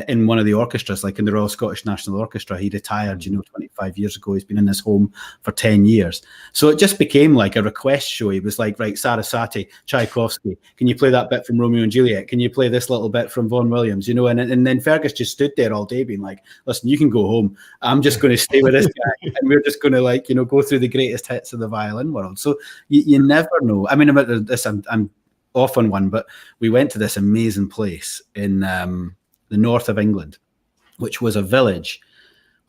in one of the orchestras, like in the Royal Scottish National Orchestra. He retired, 25 years ago. He's been in this home for 10 years. So it just became like a request show. He was like, right, Sarasate, Tchaikovsky, can you play that bit from Romeo and Juliet? Can you play this little bit from Vaughan Williams? And then Fergus just stood there all day being like, listen, you can go home. I'm just going to stay with this guy. And we're just going to go through the greatest hits of the violin world. So you never know. I mean, about this, I'm off on one, but we went to this amazing place in the north of England, which was a village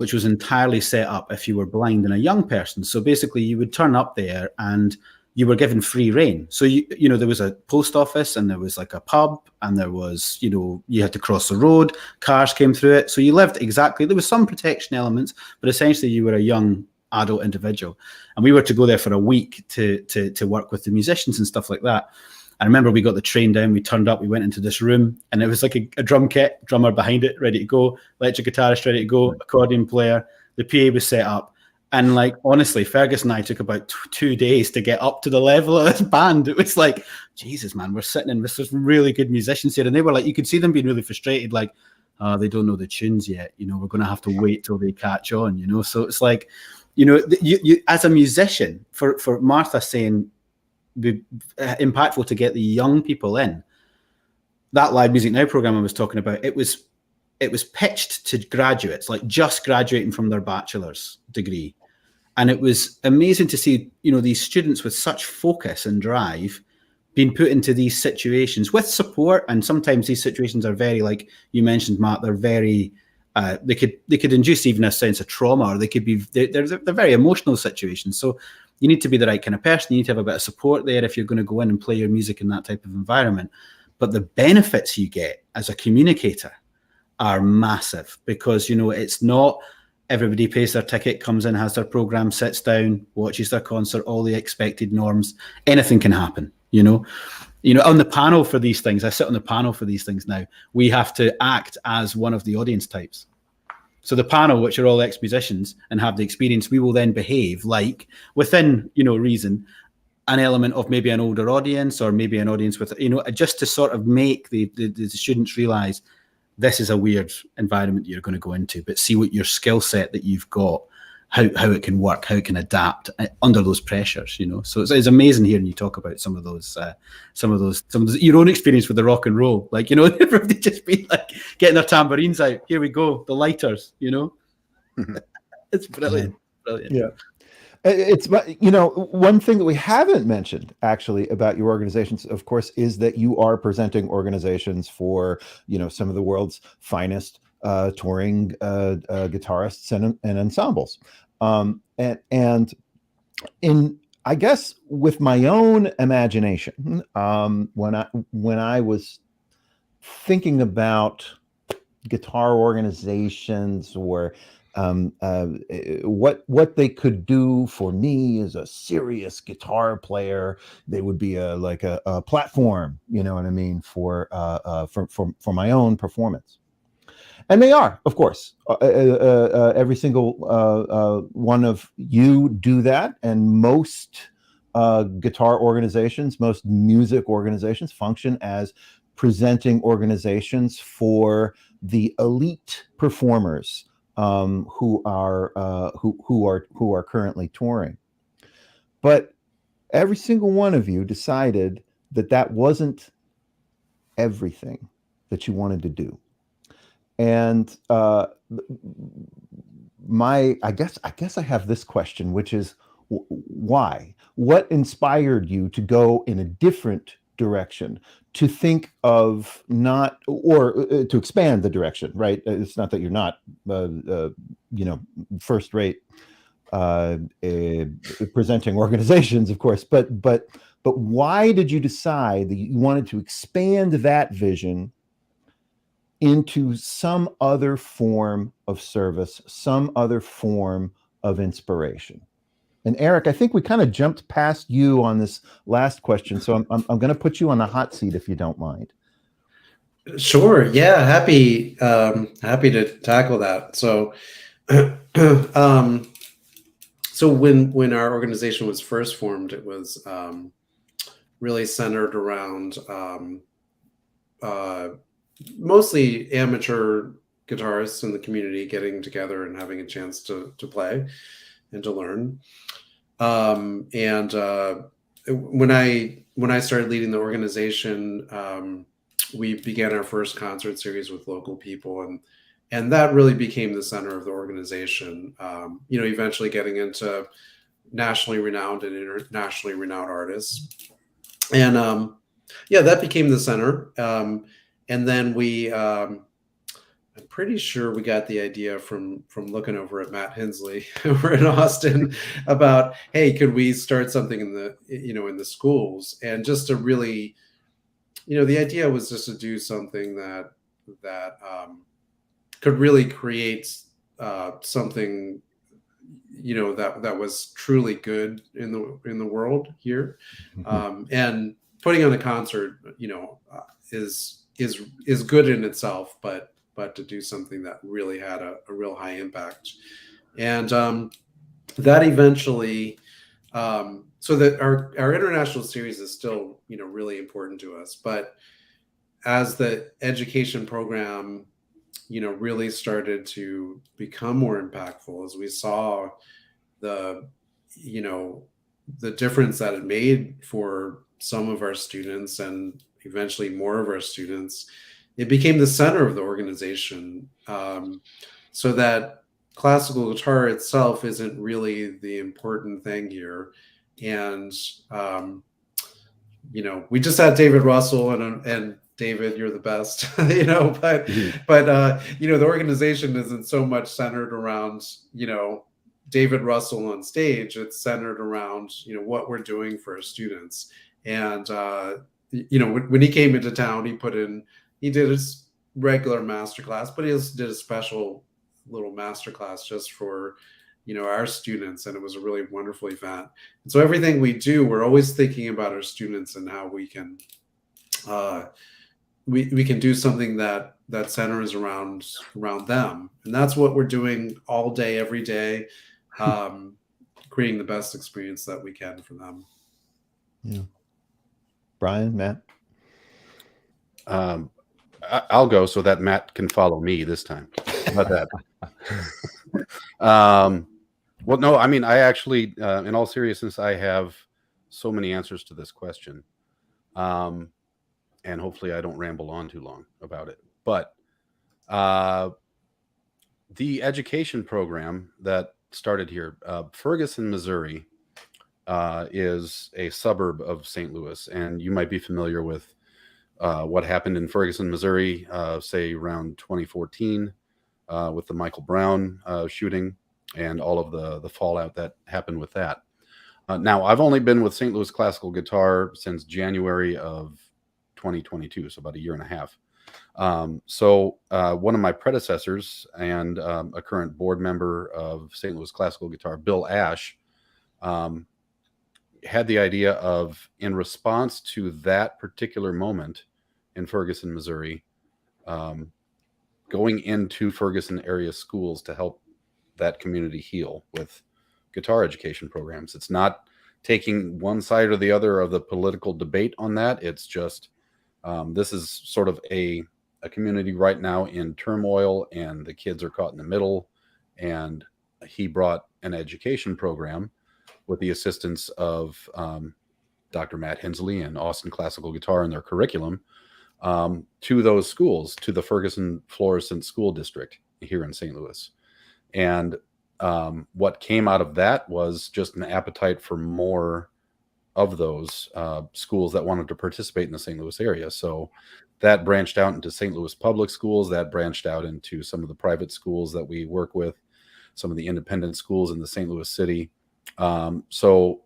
which was entirely set up if you were blind and a young person. So basically you would turn up there and you were given free reign. So there was a post office, and there was like a pub, and there was, you had to cross the road, cars came through it. So you lived exactly, there was some protection elements, but essentially you were a young adult individual. And we were to go there for a week to work with the musicians and stuff like that. I remember we got the train down, we turned up, we went into this room, and it was like a drum kit, drummer behind it, ready to go, electric guitarist ready to go, accordion player, the PA was set up. And like, honestly, Fergus and I took about 2 days to get up to the level of this band. It was like, Jesus, man, we're sitting in with some really good musicians here. And they were like, you could see them being really frustrated, like, oh, they don't know the tunes yet. We're going to have to wait till they catch on, So it's like, you as a musician, for Martha saying, be impactful to get the young people in. That Live Music Now program I was talking about, it was pitched to graduates, like just graduating from their bachelor's degree. And it was amazing to see, these students with such focus and drive being put into these situations with support. And sometimes these situations are very, like you mentioned, Matt, they're very, they could induce even a sense of trauma, or they could be, they're very emotional situations. So you need to be the right kind of person. You need to have a bit of support there if you're going to go in and play your music in that type of environment. But the benefits you get as a communicator are massive, because, it's not everybody pays their ticket, comes in, has their program, sits down, watches their concert, all the expected norms. Anything can happen, you know. On the panel for these things, I sit on the panel for these things now. We have to act as one of the audience types. So the panel, which are all ex-musicians and have the experience, we will then behave like, within, reason, an element of maybe an older audience, or maybe an audience with, just to sort of make the students realize this is a weird environment you're going to go into, but see what your skill set that you've got, how it can work, how it can adapt under those pressures, So it's amazing hearing you talk about some of those, your own experience with the rock and roll, like, everybody just be like getting their tambourines out. Here we go, the lighters, It's brilliant, brilliant. Yeah. It's, one thing that we haven't mentioned actually about your organizations, of course, is that you are presenting organizations for, some of the world's finest touring guitarists and ensembles. And in, I guess, with my own imagination, when I was thinking about guitar organizations, or what they could do for me as a serious guitar player, they would be like a platform, you know what I mean, for my own performance. And they are, of course, every single one of you do that, and most guitar organizations, most music organizations function as presenting organizations for the elite performers who are currently touring. But every single one of you decided that wasn't everything that you wanted to do. And I guess I have this question, which is why? What inspired you to go in a different direction, to think of not, or to expand the direction, right? It's not that you're not, first rate presenting organizations, of course, but why did you decide that you wanted to expand that vision into some other form of service, some other form of inspiration? And Erik, I think we kind of jumped past you on this last question, so I'm going to put you on the hot seat if you don't mind. Sure. Yeah. Happy to tackle that. So, so when our organization was first formed, it was really centered around mostly amateur guitarists in the community getting together and having a chance to play and to learn. When I started leading the organization, we began our first concert series with local people, and that really became the center of the organization. Eventually getting into nationally renowned and internationally renowned artists, and that became the center. And then I'm pretty sure we got the idea from looking over at Matt Hinsley over in Austin about, hey, could we start something in the schools? And just to really, the idea was just to do something that could really create something, that was truly good in the world here. And putting on a concert, is good in itself, but to do something that really had a real high impact. And that eventually, so that our international series is still, really important to us. But as the education program, really started to become more impactful, as we saw the difference that it made for some of our students and eventually more of our students, it became the center of the organization, so that classical guitar itself isn't really the important thing here. And, we just had David Russell, and David, you're the best, but the organization isn't so much centered around, David Russell on stage. It's centered around, what we're doing for our students. And, when he came into town, he did his regular masterclass, but he also did a special little masterclass just for, our students, and it was a really wonderful event. And so everything we do, we're always thinking about our students and how we can we can do something that centers around them, and that's what we're doing all day, every day, creating the best experience that we can for them. Yeah. Brian, Matt. I'll go so that Matt can follow me this time. How about that? Well, no, I mean, I actually, in all seriousness, I have so many answers to this question. And hopefully I don't ramble on too long about it. But the education program that started here, Ferguson, Missouri, is a suburb of St. Louis. And you might be familiar with what happened in Ferguson, Missouri, say around 2014 with the Michael Brown shooting and all of the fallout that happened with that. Now, I've only been with St. Louis Classical Guitar since January of 2022, so about a year and a half. So one of my predecessors and a current board member of St. Louis Classical Guitar, Bill Ash, had the idea of, in response to that particular moment in Ferguson, Missouri, going into Ferguson area schools to help that community heal with guitar education programs. It's not taking one side or the other of the political debate on that. It's just this is sort of a community right now in turmoil, and the kids are caught in the middle. And he brought an education program with the assistance of Dr. Matt Hinsley and Austin Classical Guitar and their curriculum to those schools, to the Ferguson Florissant School District here in St. Louis. And what came out of that was just an appetite for more of those schools that wanted to participate in the St. Louis area. So that branched out into St. Louis public schools, that branched out into some of the private schools that we work with, some of the independent schools in the St. Louis city. So,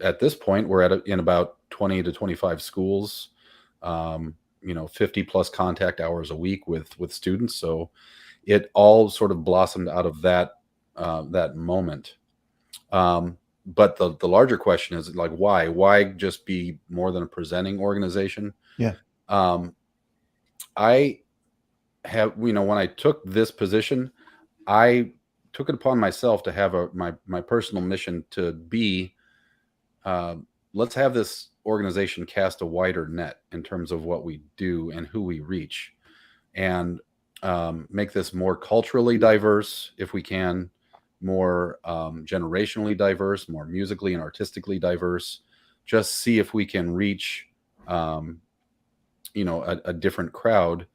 at this point, we're in about 20 to 25 schools, 50 plus contact hours a week with students. So it all sort of blossomed out of that moment. But the larger question is, like, why just be more than a presenting organization? Yeah. I have, when I took this position, I took it upon myself to have my personal mission to be, let's have this organization cast a wider net in terms of what we do and who we reach, and make this more culturally diverse if we can, more generationally diverse, more musically and artistically diverse. Just see if we can reach, a different crowd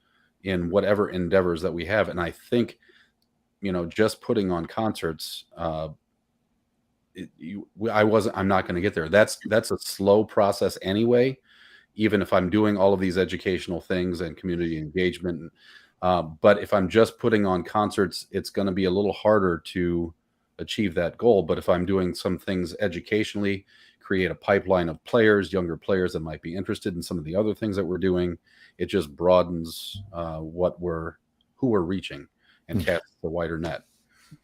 in whatever endeavors that we have. And I think, just putting on concerts, I'm not going to get there. That's a slow process anyway, even if I'm doing all of these educational things and community engagement. But if I'm just putting on concerts, it's going to be a little harder to achieve that goal. But if I'm doing some things educationally, create a pipeline of players, younger players that might be interested in some of the other things that we're doing, it just broadens who we're reaching and casts a wider net.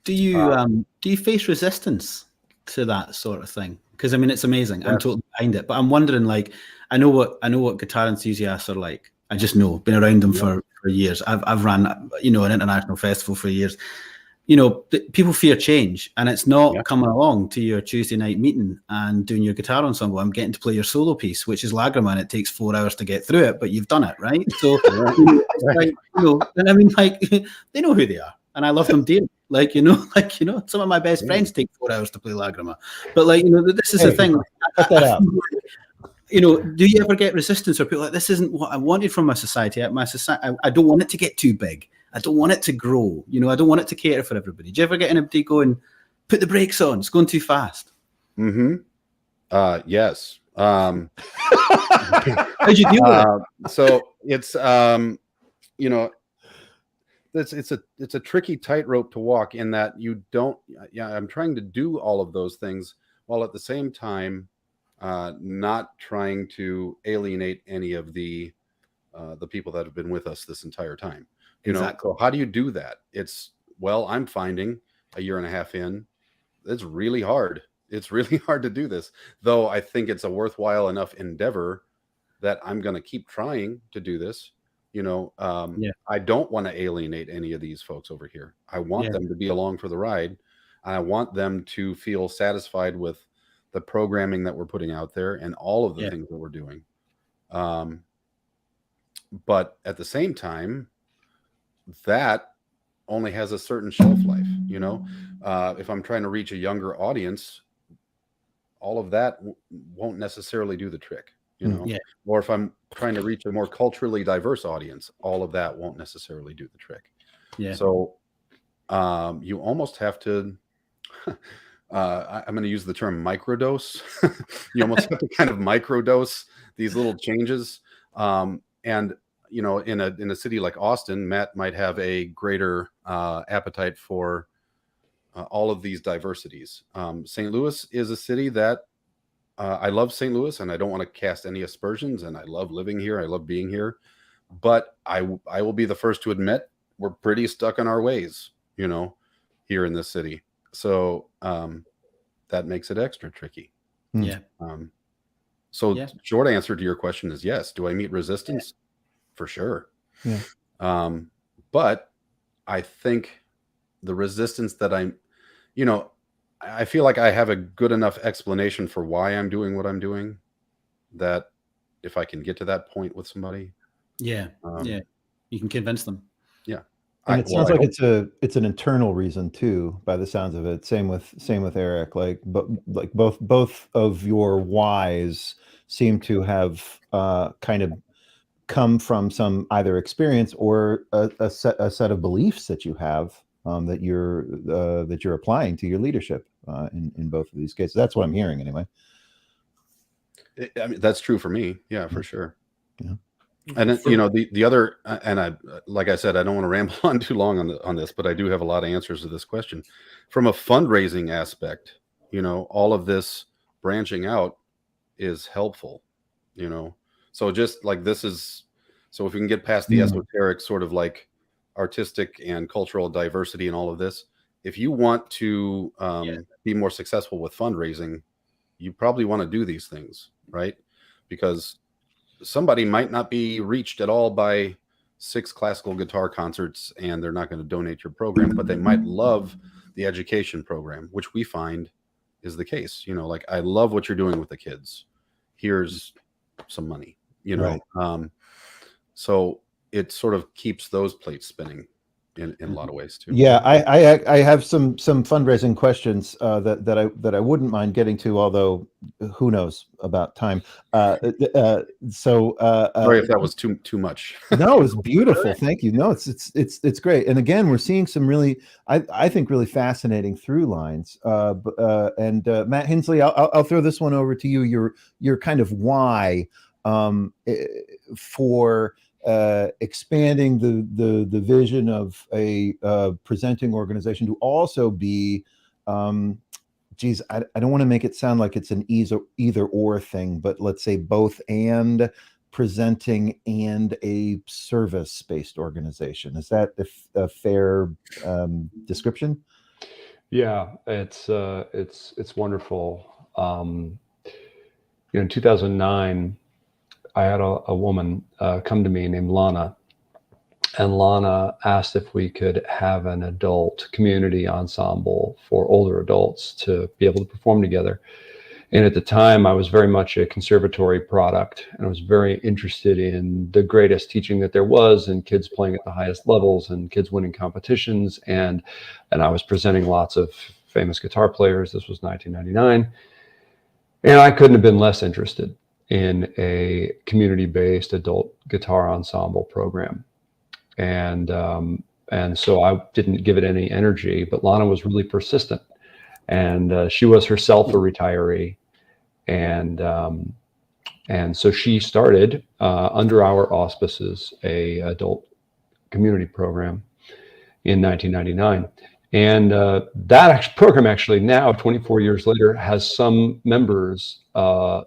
Do you face resistance to that sort of thing? Because I mean, it's amazing. I'm totally behind it, but I'm wondering, like, I know what guitar enthusiasts are like. I just know, been around them for years. I've ran, an international festival for years. People fear change, and it's not coming along to your Tuesday night meeting and doing your guitar ensemble. I'm getting to play your solo piece, which is Lagrima, and it takes 4 hours to get through it, but you've done it, right? So, and I mean, like, they know who they are, and I love them dearly. Some of my best friends take 4 hours to play Lagrima, but this is the thing. Cut that out. Do you ever get resistance, or people like, this isn't what I wanted from my society? I don't want it to get too big. I don't want it to grow. I don't want it to cater for everybody. Do you ever get anybody going, put the brakes on, it's going too fast? Yes. How'd you deal with it? So it's it's a tricky tightrope to walk, in that you don't. I'm trying to do all of those things while at the same time not trying to alienate any of the the people that have been with us this entire time. You Exactly. know, so how do you do that? I'm finding a year and a half in, it's really hard. It's really hard to do this, though I think it's a worthwhile enough endeavor that I'm going to keep trying to do this. You know, I don't want to alienate any of these folks over here. I want them to be along for the ride. I want them to feel satisfied with the programming that we're putting out there and all of the things that we're doing. But at the same time, that only has a certain shelf life. You know, if I'm trying to reach a younger audience, all of that won't necessarily do the trick. You know, or if I'm trying to reach a more culturally diverse audience, all of that won't necessarily do the trick. So you almost have to, I'm going to use the term microdose. You almost have to kind of microdose these little changes. And, you know, in a city like Austin, Matt might have a greater appetite for all of these diversities. St. Louis is a city that I love St. Louis, and I don't want to cast any aspersions, and I love living here. I love being here, but I will be the first to admit we're pretty stuck in our ways, you know, here in this city. So that makes it extra tricky. Short answer to your question is yes. Do I meet resistance? For sure. But I think the resistance that I feel like I have a good enough explanation for why I'm doing what I'm doing, that if I can get to that point with somebody, you can convince them. And it sounds like it's an internal reason too, by the sounds of it. Same with Erik. Like both of your whys seem to have kind of come from some either experience or a set of beliefs that you have that you're applying to your leadership in both of these cases. That's what I'm hearing anyway. I mean, that's true for me. Yeah, for sure. And you know, the other, and I, like I said, I don't want to ramble on too long on this, but I do have a lot of answers to this question. From a fundraising aspect, you know, all of this branching out is helpful, you know. So just like so if we can get past the esoteric sort of like artistic and cultural diversity and all of this, if you want to be more successful with fundraising, you probably want to do these things, right? Because somebody might not be reached at all by 6 classical guitar concerts and they're not going to donate your program, but they might love the education program, which we find is the case. You know, like, I love what you're doing with the kids. Here's some money, you know? Right. So it sort of keeps those plates spinning in a lot of ways too. Yeah, I have some fundraising questions that I wouldn't mind getting to, although who knows about time. Sorry if that was too much. No, it's beautiful. Thank you. No, it's great. And again, we're seeing some really, I think, really fascinating through lines. Matt Hinsley, I'll throw this one over to you. Your kind of why for expanding the vision of a presenting organization to also be, I don't want to make it sound like it's an either or thing, but let's say both and presenting and a service-based organization. Is that a fair description? Yeah, it's wonderful. In 2009. I had a woman come to me named Lana, and Lana asked if we could have an adult community ensemble for older adults to be able to perform together. And at the time, I was very much a conservatory product, and I was very interested in the greatest teaching that there was, and kids playing at the highest levels, and kids winning competitions, and I was presenting lots of famous guitar players. This was 1999, and I couldn't have been less interested in a community-based adult guitar ensemble program. And so I didn't give it any energy, but Lana was really persistent, and she was herself a retiree. And so she started under our auspices a adult community program in 1999. And that program actually now, 24 years later, has some members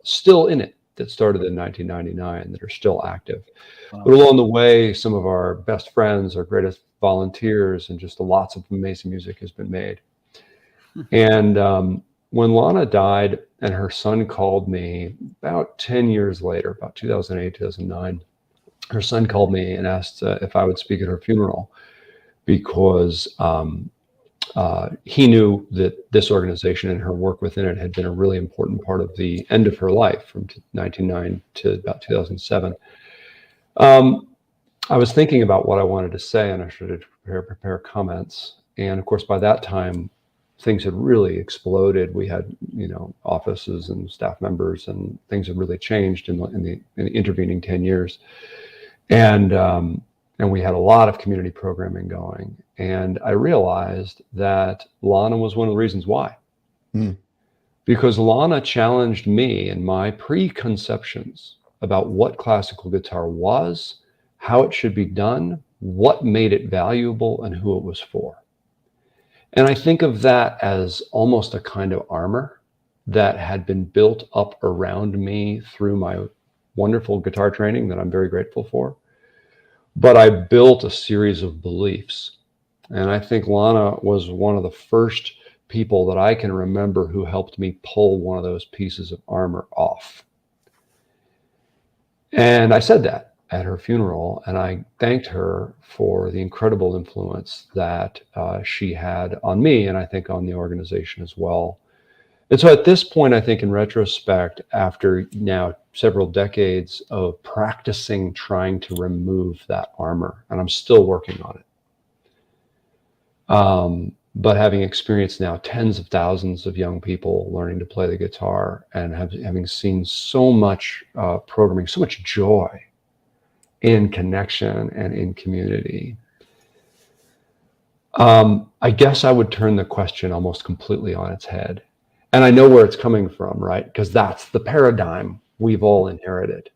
still in it. that started in 1999 that are still active. Wow. But along the way, some of our best friends, our greatest volunteers, and just lots of amazing music has been made. And when Lana died and her son called me about 10 years later, about 2008, 2009, her son called me and asked if I would speak at her funeral, because he knew that this organization and her work within it had been a really important part of the end of her life from 1999 to about 2007. I was thinking about what I wanted to say, and I started to prepare comments. And of course, by that time, things had really exploded. We had, offices and staff members, and things had really changed in the intervening 10 years. And we had a lot of community programming going. And I realized that Lana was one of the reasons why. Because Lana challenged me in my preconceptions about what classical guitar was, how it should be done, what made it valuable, and who it was for. And I think of that as almost a kind of armor that had been built up around me through my wonderful guitar training that I'm very grateful for. But I built a series of beliefs. And I think Lana was one of the first people that I can remember who helped me pull one of those pieces of armor off. And I said that at her funeral, and I thanked her for the incredible influence that she had on me, and I think on the organization as well. And so at this point, I think in retrospect, after now several decades of practicing trying to remove that armor, and I'm still working on it, but having experienced now tens of thousands of young people learning to play the guitar, and having seen so much programming, so much joy in connection and in community, I guess I would turn the question almost completely on its head. And I know where it's coming from, right? Because that's the paradigm we've all inherited.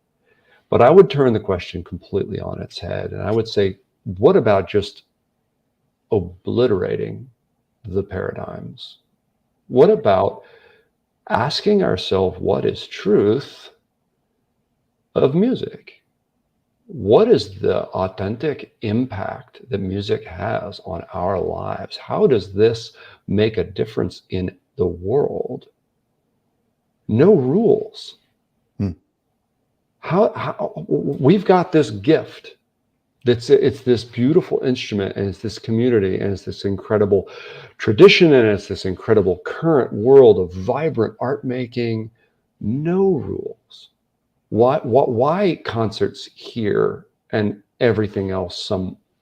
But I would turn the question completely on its head. And I would say, what about just obliterating the paradigms? What about asking ourselves, what is truth of music? What is the authentic impact that music has on our lives? How does this make a difference in the world? No rules. How we've got this gift. It's this beautiful instrument, and it's this community, and it's this incredible tradition, and it's this incredible current world of vibrant art making. No rules. Why concerts here and everything else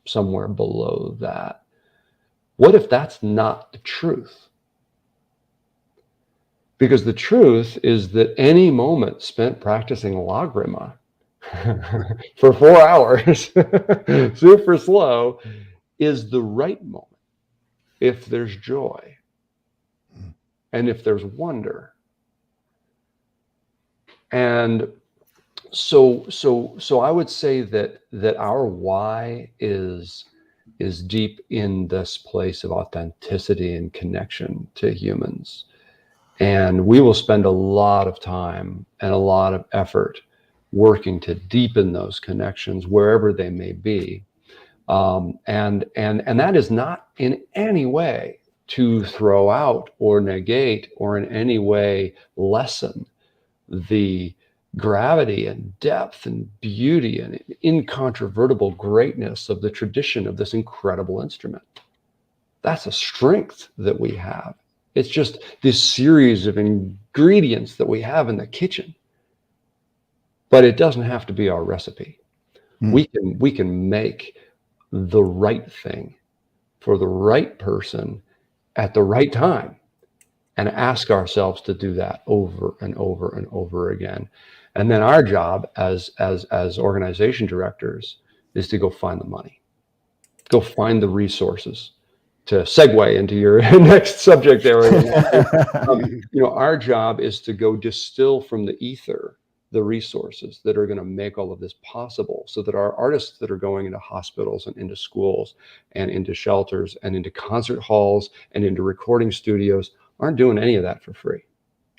somewhere below that? What if that's not the truth? Because the truth is that any moment spent practicing La Grima for 4 hours, super slow, is the right moment if there's joy and if there's wonder. And so I would say that our why is deep in this place of authenticity and connection to humans. And we will spend a lot of time and a lot of effort working to deepen those connections wherever they may be. And that is not in any way to throw out or negate or in any way lessen the gravity and depth and beauty and incontrovertible greatness of the tradition of this incredible instrument. That's a strength that we have. It's just this series of ingredients that we have in the kitchen, but it doesn't have to be our recipe. We can make the right thing for the right person at the right time, and ask ourselves to do that over and over and over again. And then our job as organization directors is to go find the money, go find the resources. To segue into your next subject there, our job is to go distill from the ether the resources that are going to make all of this possible, so that our artists that are going into hospitals and into schools and into shelters and into concert halls and into recording studios aren't doing any of that for free.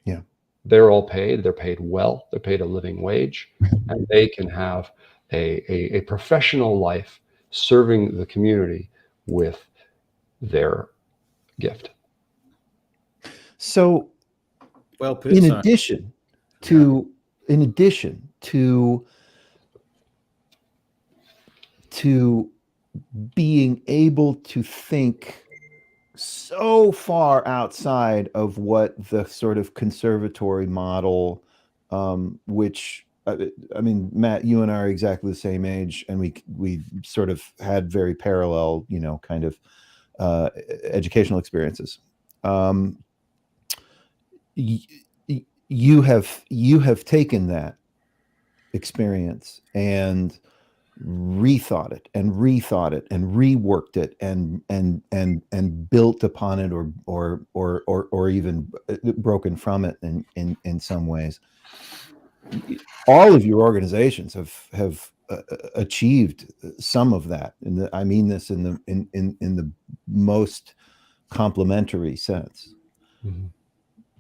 Yeah. they're all paid. They're paid well. They're paid a living wage, and they can have a professional life serving the community with their gift. So, Well put. in Sir. addition to being able to think so far outside of what the sort of conservatory model, which I mean, Matt, you and I are exactly the same age, and we sort of had very parallel, kind of educational experiences. You have taken that experience and rethought it and reworked it and built upon it or even broken from it in some ways. All of your organizations have achieved some of that, and I mean this in the most complimentary sense. Mm-hmm.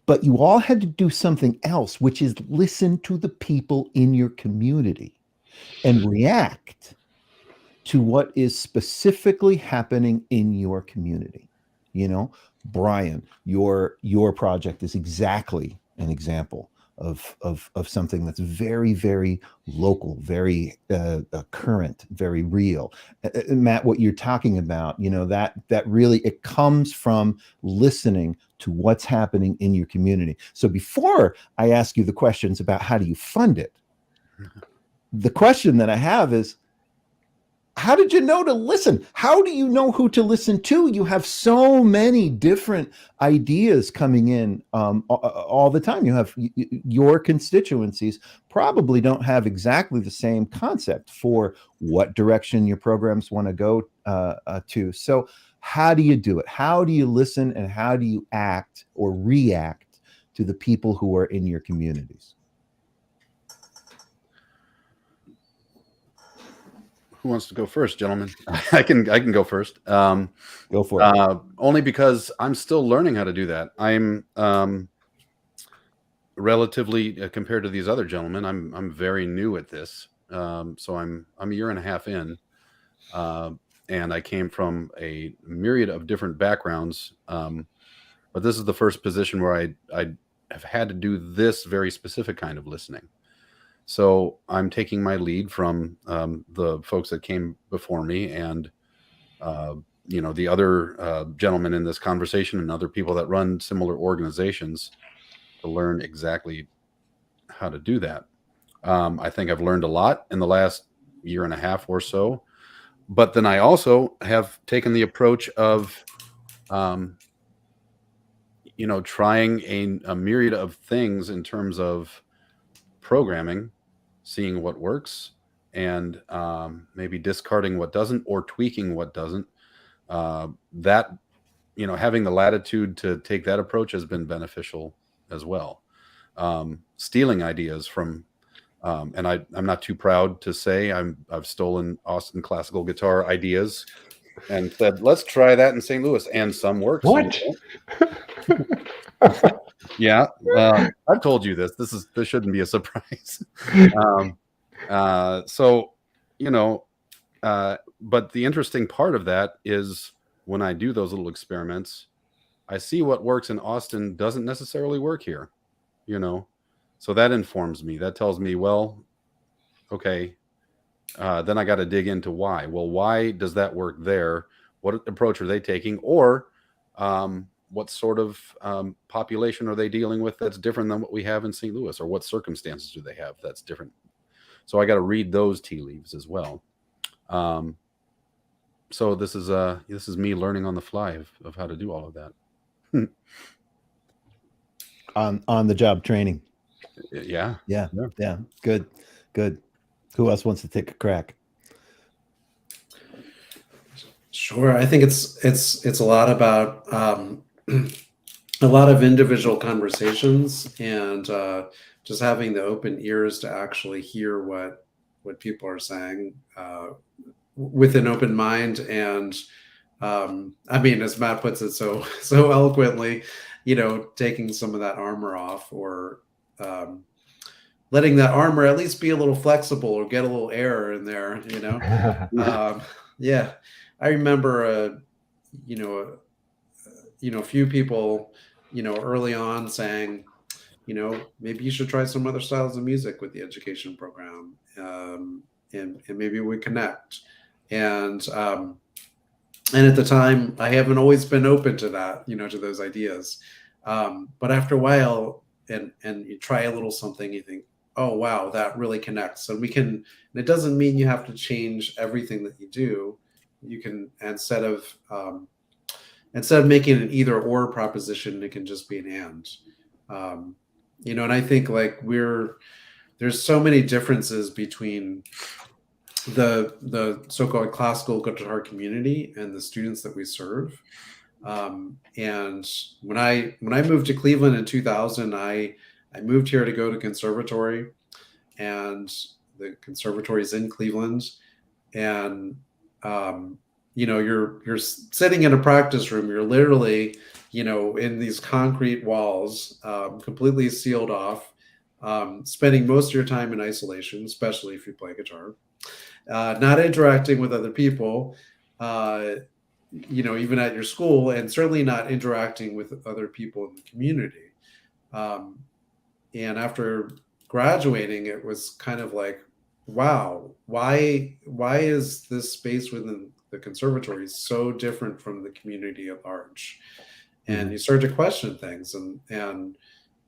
But you all had to do something else, which is listen to the people in your community and react to what is specifically happening in your community. Brian, your project is exactly an example of something that's very, very local, very current, very real. Matt, what you're talking about, that really, it comes from listening to what's happening in your community. So before I ask you the questions about how do you fund it, the question that I have is, how did you know to listen? How do you know who to listen to? You have so many different ideas coming in all the time. You have your constituencies probably don't have exactly the same concept for what direction your programs want to go to. So how do you do it? How do you listen, and how do you act or react to the people who are in your communities? Who wants to go first, gentlemen? I can go first. Go for it. Only because I'm still learning how to do that. I'm relatively compared to these other gentlemen, I'm very new at this. So I'm a year and a half in, and I came from a myriad of different backgrounds. But this is the first position where I have had to do this very specific kind of listening. So I'm taking my lead from the folks that came before me, and the other gentlemen in this conversation, and other people that run similar organizations, to learn exactly how to do that. I think I've learned a lot in the last year and a half or so, but then I also have taken the approach of trying a myriad of things in terms of programming, seeing what works, and maybe discarding what doesn't, or tweaking what doesn't. That, having the latitude to take that approach has been beneficial as well. Stealing ideas from, and I'm not too proud to say I've stolen Austin classical guitar ideas and said, let's try that in St. Louis, and some work. What? Yeah, I've told you this. This shouldn't be a surprise. But the interesting part of that is when I do those little experiments, I see what works in Austin doesn't necessarily work here. So that informs me. That tells me, well, okay, then I got to dig into why. Well, why does that work there? What approach are they taking? Or what sort of population are they dealing with that's different than what we have in St. Louis? Or what circumstances do they have that's different? So I got to read those tea leaves as well. So this is me learning on the fly of how to do all of that. On the job training. Yeah. Good. Who else wants to take a crack? Sure. I think it's a lot about a lot of individual conversations, and just having the open ears to actually hear what people are saying with an open mind. And as Matt puts it so eloquently, taking some of that armor off, or letting that armor at least be a little flexible or get a little air in there, you know. Yeah, I remember a few people, early on saying, maybe you should try some other styles of music with the education program, and maybe we connect. And at the time, I haven't always been open to that, to those ideas. But after a while, and you try a little something, you think, oh wow, that really connects. And and it doesn't mean you have to change everything that you do. You can, instead of making an either or proposition, it can just be an and. And I think like there's so many differences between the so-called classical guitar community and the students that we serve. And when I moved to Cleveland in 2000, I moved here to go to conservatory, and the conservatory is in Cleveland. And you're sitting in a practice room. You're literally, in these concrete walls, completely sealed off, spending most of your time in isolation, especially if you play guitar, not interacting with other people, even at your school, and certainly not interacting with other people in the community. And after graduating, it was kind of like, wow, why is this space within the conservatory so different from the community at large? And you start to question things, and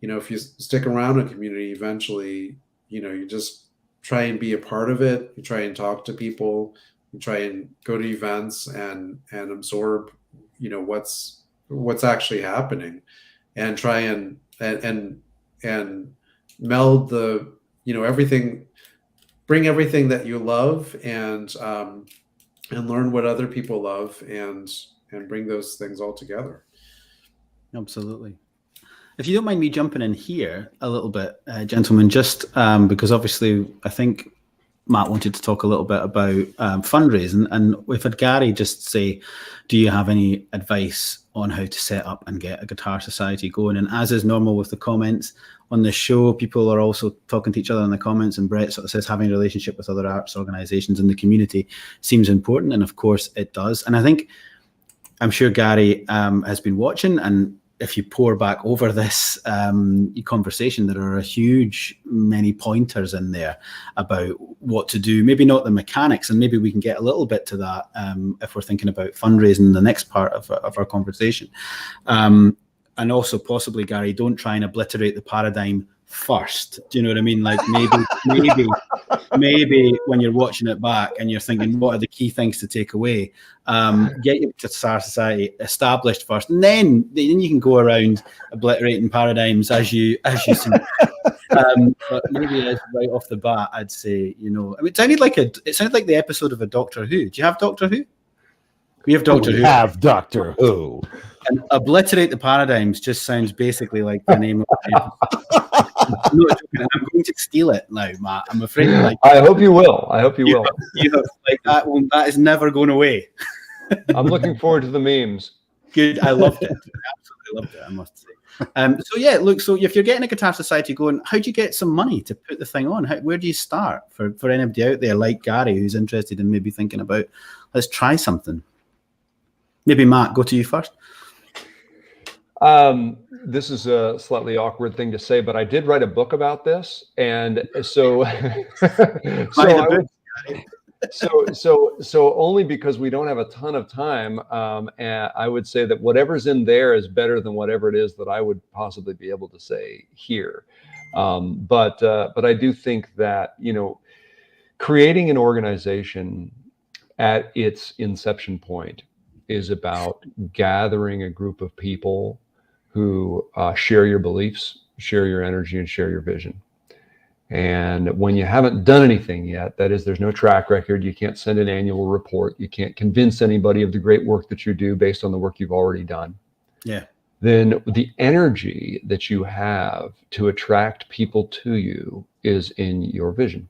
if you stick around a community, eventually, you just try and be a part of it. You try and talk to people. You try and go to events and absorb, what's actually happening, and try and meld the, everything, bring everything that you love, and learn what other people love, and bring those things all together. Absolutely. If you don't mind me jumping in here a little bit, gentlemen, just because obviously I think Matt wanted to talk a little bit about fundraising, and we've had Gary just say, do you have any advice on how to set up and get a guitar society going? And as is normal with the comments on the show, people are also talking to each other in the comments, and Brett sort of says having a relationship with other arts organizations in the community seems important, and of course it does. And I'm sure Gary has been watching, and if you pour back over this conversation, there are a huge many pointers in there about what to do. Maybe not the mechanics, and maybe we can get a little bit to that if we're thinking about fundraising in the next part of our conversation. And also possibly, Gary, don't try and obliterate the paradigm first. Do you know what I mean? Like maybe when you're watching it back and you're thinking, what are the key things to take away? Get your guitar society established first, and then you can go around obliterating paradigms as you see. But maybe right off the bat, I'd say, it sounded like the episode of a Doctor Who. Do you have Doctor Who? We have Doctor Who. We have Doctor Who. And obliterate the paradigms just sounds basically like the name of the episode. I'm going to steal it now, Matt. I'm afraid. I hope you will. You have that is never going away. I'm looking forward to the memes. Good. I loved it. I absolutely loved it, I must say. So if you're getting a guitar society going, how do you get some money to put the thing on? Where do you start for anybody out there like Gary who's interested in maybe thinking about, let's try something? Maybe Matt, go to you first. This is a slightly awkward thing to say, but I did write a book about this, and so so only because we don't have a ton of time, and I would say that whatever's in there is better than whatever it is that I would possibly be able to say here. But I do think that creating an organization at its inception point is about gathering a group of people who share your beliefs, share your energy, and share your vision. And when you haven't done anything yet, that is, there's no track record, you can't send an annual report, you can't convince anybody of the great work that you do based on the work you've already done. Yeah. Then the energy that you have to attract people to you is in your vision.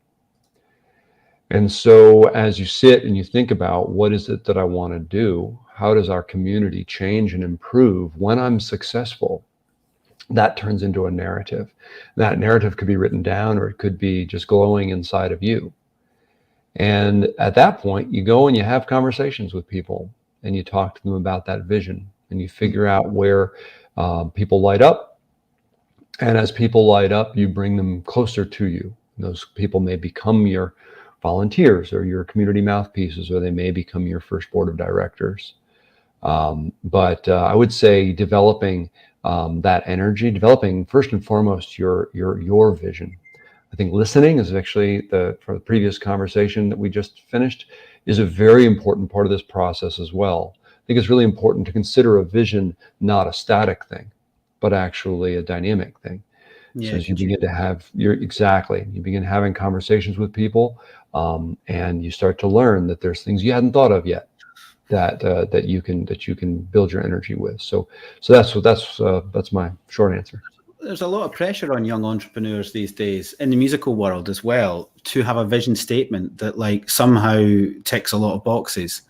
And so as you sit and you think about what is it that I want to do, how does our community change and improve when I'm successful? that turns into a narrative. That narrative could be written down, or it could be just glowing inside of you. And at that point, you go and you have conversations with people, and you talk to them about that vision, and you figure out where people light up. And as people light up, you bring them closer to you. And those people may become your volunteers or your community mouthpieces, or they may become your first board of directors. But I would say developing that energy, developing first and foremost your vision. I think listening is actually, for the previous conversation that we just finished, is a very important part of this process as well. I think it's really important to consider a vision not a static thing, but actually a dynamic thing. Yeah, so as you begin to have you begin having conversations with people, and you start to learn that there's things you hadn't thought of yet that you can build your energy with. So that's my short answer. There's a lot of pressure on young entrepreneurs these days in the musical world as well to have a vision statement that like somehow ticks a lot of boxes.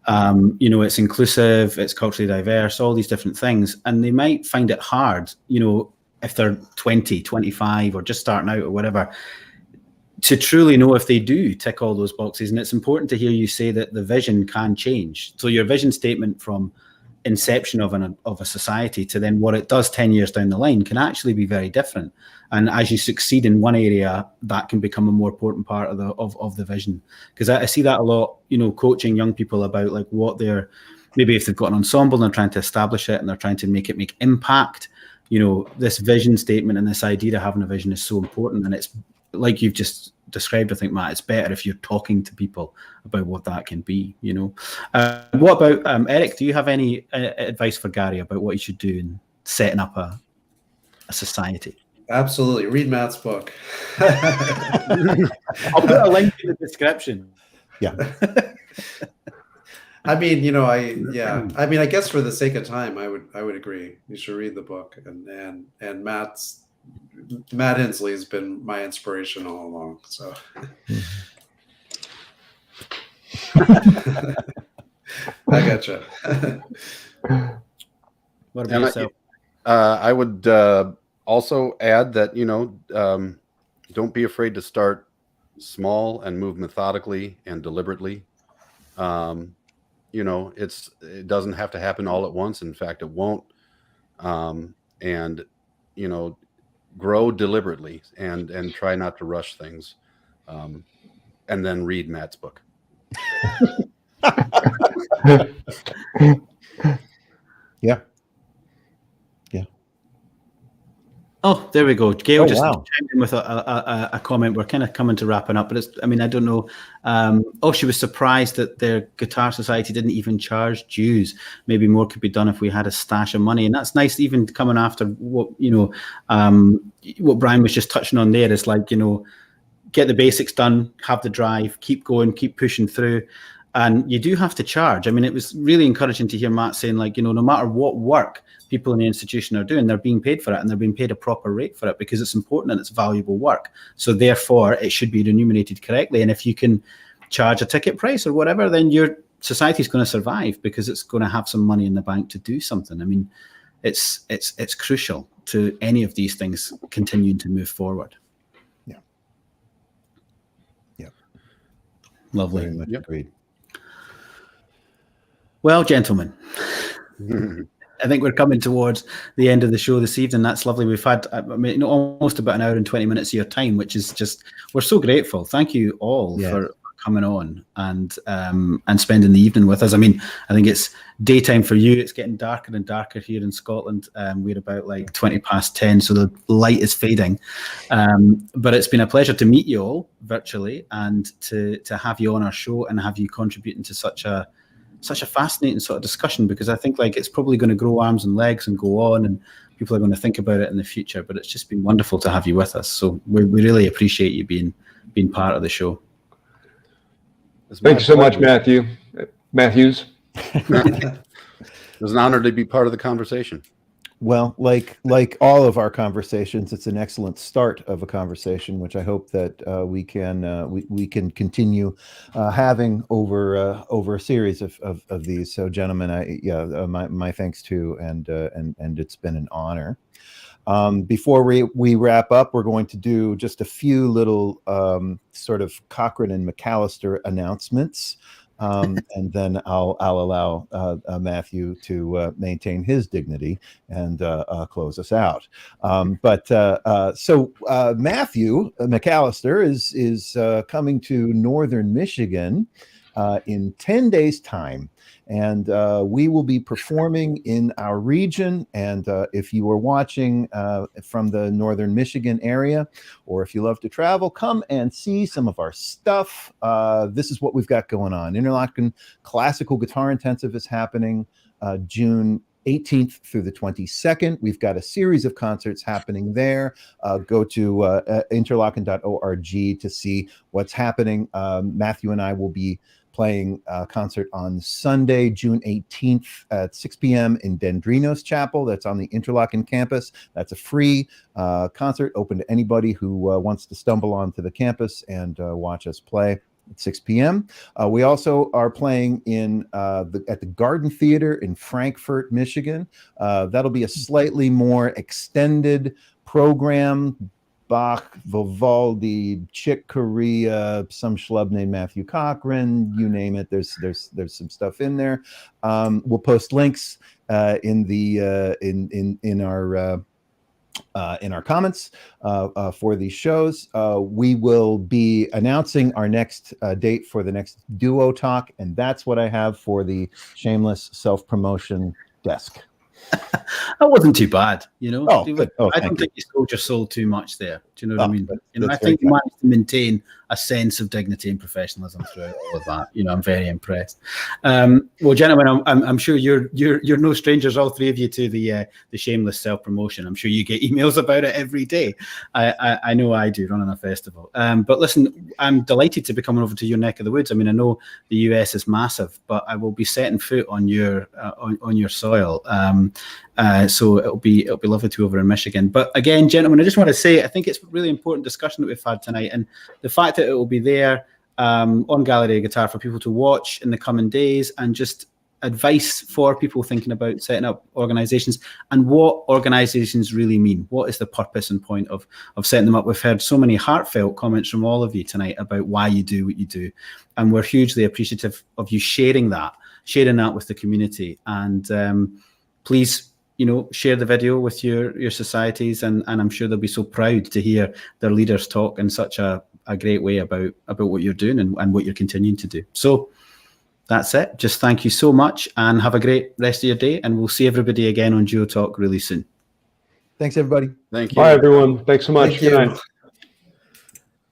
It's inclusive, it's culturally diverse, all these different things. And they might find it hard, if they're 20, 25 or just starting out or whatever, to truly know if they do tick all those boxes. And it's important to hear you say that the vision can change. So your vision statement from inception of a society to then what it does 10 years down the line can actually be very different. And as you succeed in one area, that can become a more important part of the vision. Because I see that a lot, coaching young people about like what they're, maybe if they've got an ensemble and they're trying to establish it and they're trying to make it make impact, this vision statement and this idea of having a vision is so important. And it's like you've just described, I think, Matt, it's better if you're talking to people about what that can be, What about, Erik, do you have any advice for Gary about what he should do in setting up a society? Absolutely. Read Matt's book. I'll put a link in the description. Yeah. I mean, I guess for the sake of time, I would agree. You should read the book, and Matt Hinsley has been my inspiration all along. So, I gotcha. What about yourself? I would also add that don't be afraid to start small and move methodically and deliberately. It doesn't have to happen all at once. In fact, it won't. Grow deliberately and try not to rush things. And then read Matt's book. Yeah. Oh, there we go. Gail just wow. chimed in with a comment. We're kind of coming to wrapping up, but I don't know. She was surprised that their Guitar Society didn't even charge dues. Maybe more could be done if we had a stash of money. And that's nice, even coming after what Brian was just touching on there is like, get the basics done, have the drive, keep going, keep pushing through. And you do have to charge. It was really encouraging to hear Matt saying, like, no matter what work people in the institution are doing, they're being paid for it, and they're being paid a proper rate for it because it's important and it's valuable work. So therefore, it should be remunerated correctly. And if you can charge a ticket price or whatever, then your society is going to survive because it's going to have some money in the bank to do something. It's crucial to any of these things continuing to move forward. Yeah. Yeah. Lovely. Very much agreed. Well, gentlemen, I think we're coming towards the end of the show this evening. That's lovely. We've had almost about an hour and 20 minutes of your time, which is just, we're so grateful. Thank you all for coming on and spending the evening with us. I think it's daytime for you. It's getting darker and darker here in Scotland. We're about like 20 past 10, so the light is fading. But it's been a pleasure to meet you all virtually and to have you on our show and have you contributing to such a fascinating sort of discussion, because I think like it's probably going to grow arms and legs and go on, and people are going to think about it in the future. But it's just been wonderful to have you with us. So we really appreciate you being part of the show. Thank you so much, Matthews. It was an honor to be part of the conversation. Well, like all of our conversations, it's an excellent start of a conversation, which I hope that we can continue having over a series of these. So, gentlemen, my thanks too, and it's been an honor. Before we wrap up, we're going to do just a few little sort of Cochran and McAllister announcements. And then I'll allow Matthew to maintain his dignity and close us out. So Matthew McAllister is coming to Northern Michigan in 10 days' time. And we will be performing in our region. And if you are watching from the Northern Michigan area, or if you love to travel, come and see some of our stuff. This is what we've got going on. Interlochen Classical Guitar Intensive is happening June 18th through the 22nd. We've got a series of concerts happening there. Go to interlochen.org to see what's happening. Matthew and I will be playing a concert on Sunday, June 18th at 6 p.m. in Dendrinos Chapel. That's on the Interlochen campus. That's a free concert open to anybody who wants to stumble onto the campus and watch us play at 6 p.m. We also are playing at the Garden Theater in Frankfort, Michigan. That'll be a slightly more extended program. Bach, Vivaldi, Chick Corea, some schlub named Matthew Cochran, you name it. There's some stuff in there. We'll post links in our comments for these shows. We will be announcing our next date for the next duo talk, and that's what I have for the shameless self-promotion desk. That wasn't too bad, you know. Oh, I don't think you sold your soul too much there. Do you know what I mean? I think you managed to maintain a sense of dignity and professionalism throughout all of that. I'm very impressed. Well, gentlemen, I'm sure you're no strangers, all three of you, to the shameless self-promotion. I'm sure you get emails about it every day. I know I do, running a festival. But listen, I'm delighted to be coming over to your neck of the woods. I mean, I know the US is massive, but I will be setting foot on your soil. So it'll be lovely to be over in Michigan. But again, gentlemen, I just want to say I think it's a really important discussion that we've had tonight, and the fact that it will be there on Gallery Guitar for people to watch in the coming days, and just advice for people thinking about setting up organizations and what organizations really mean. What is the purpose and point of setting them up? We've heard so many heartfelt comments from all of you tonight about why you do what you do, and we're hugely appreciative of you sharing that with the community. And please, share the video with your societies, and I'm sure they'll be so proud to hear their leaders talk in such a great way about what you're doing and what you're continuing to do. So that's it. Just thank you so much, and have a great rest of your day, and we'll see everybody again on Duo Talk really soon. Thanks, everybody. Thank you. Bye, everyone. Thanks so much. Thank you. Good night.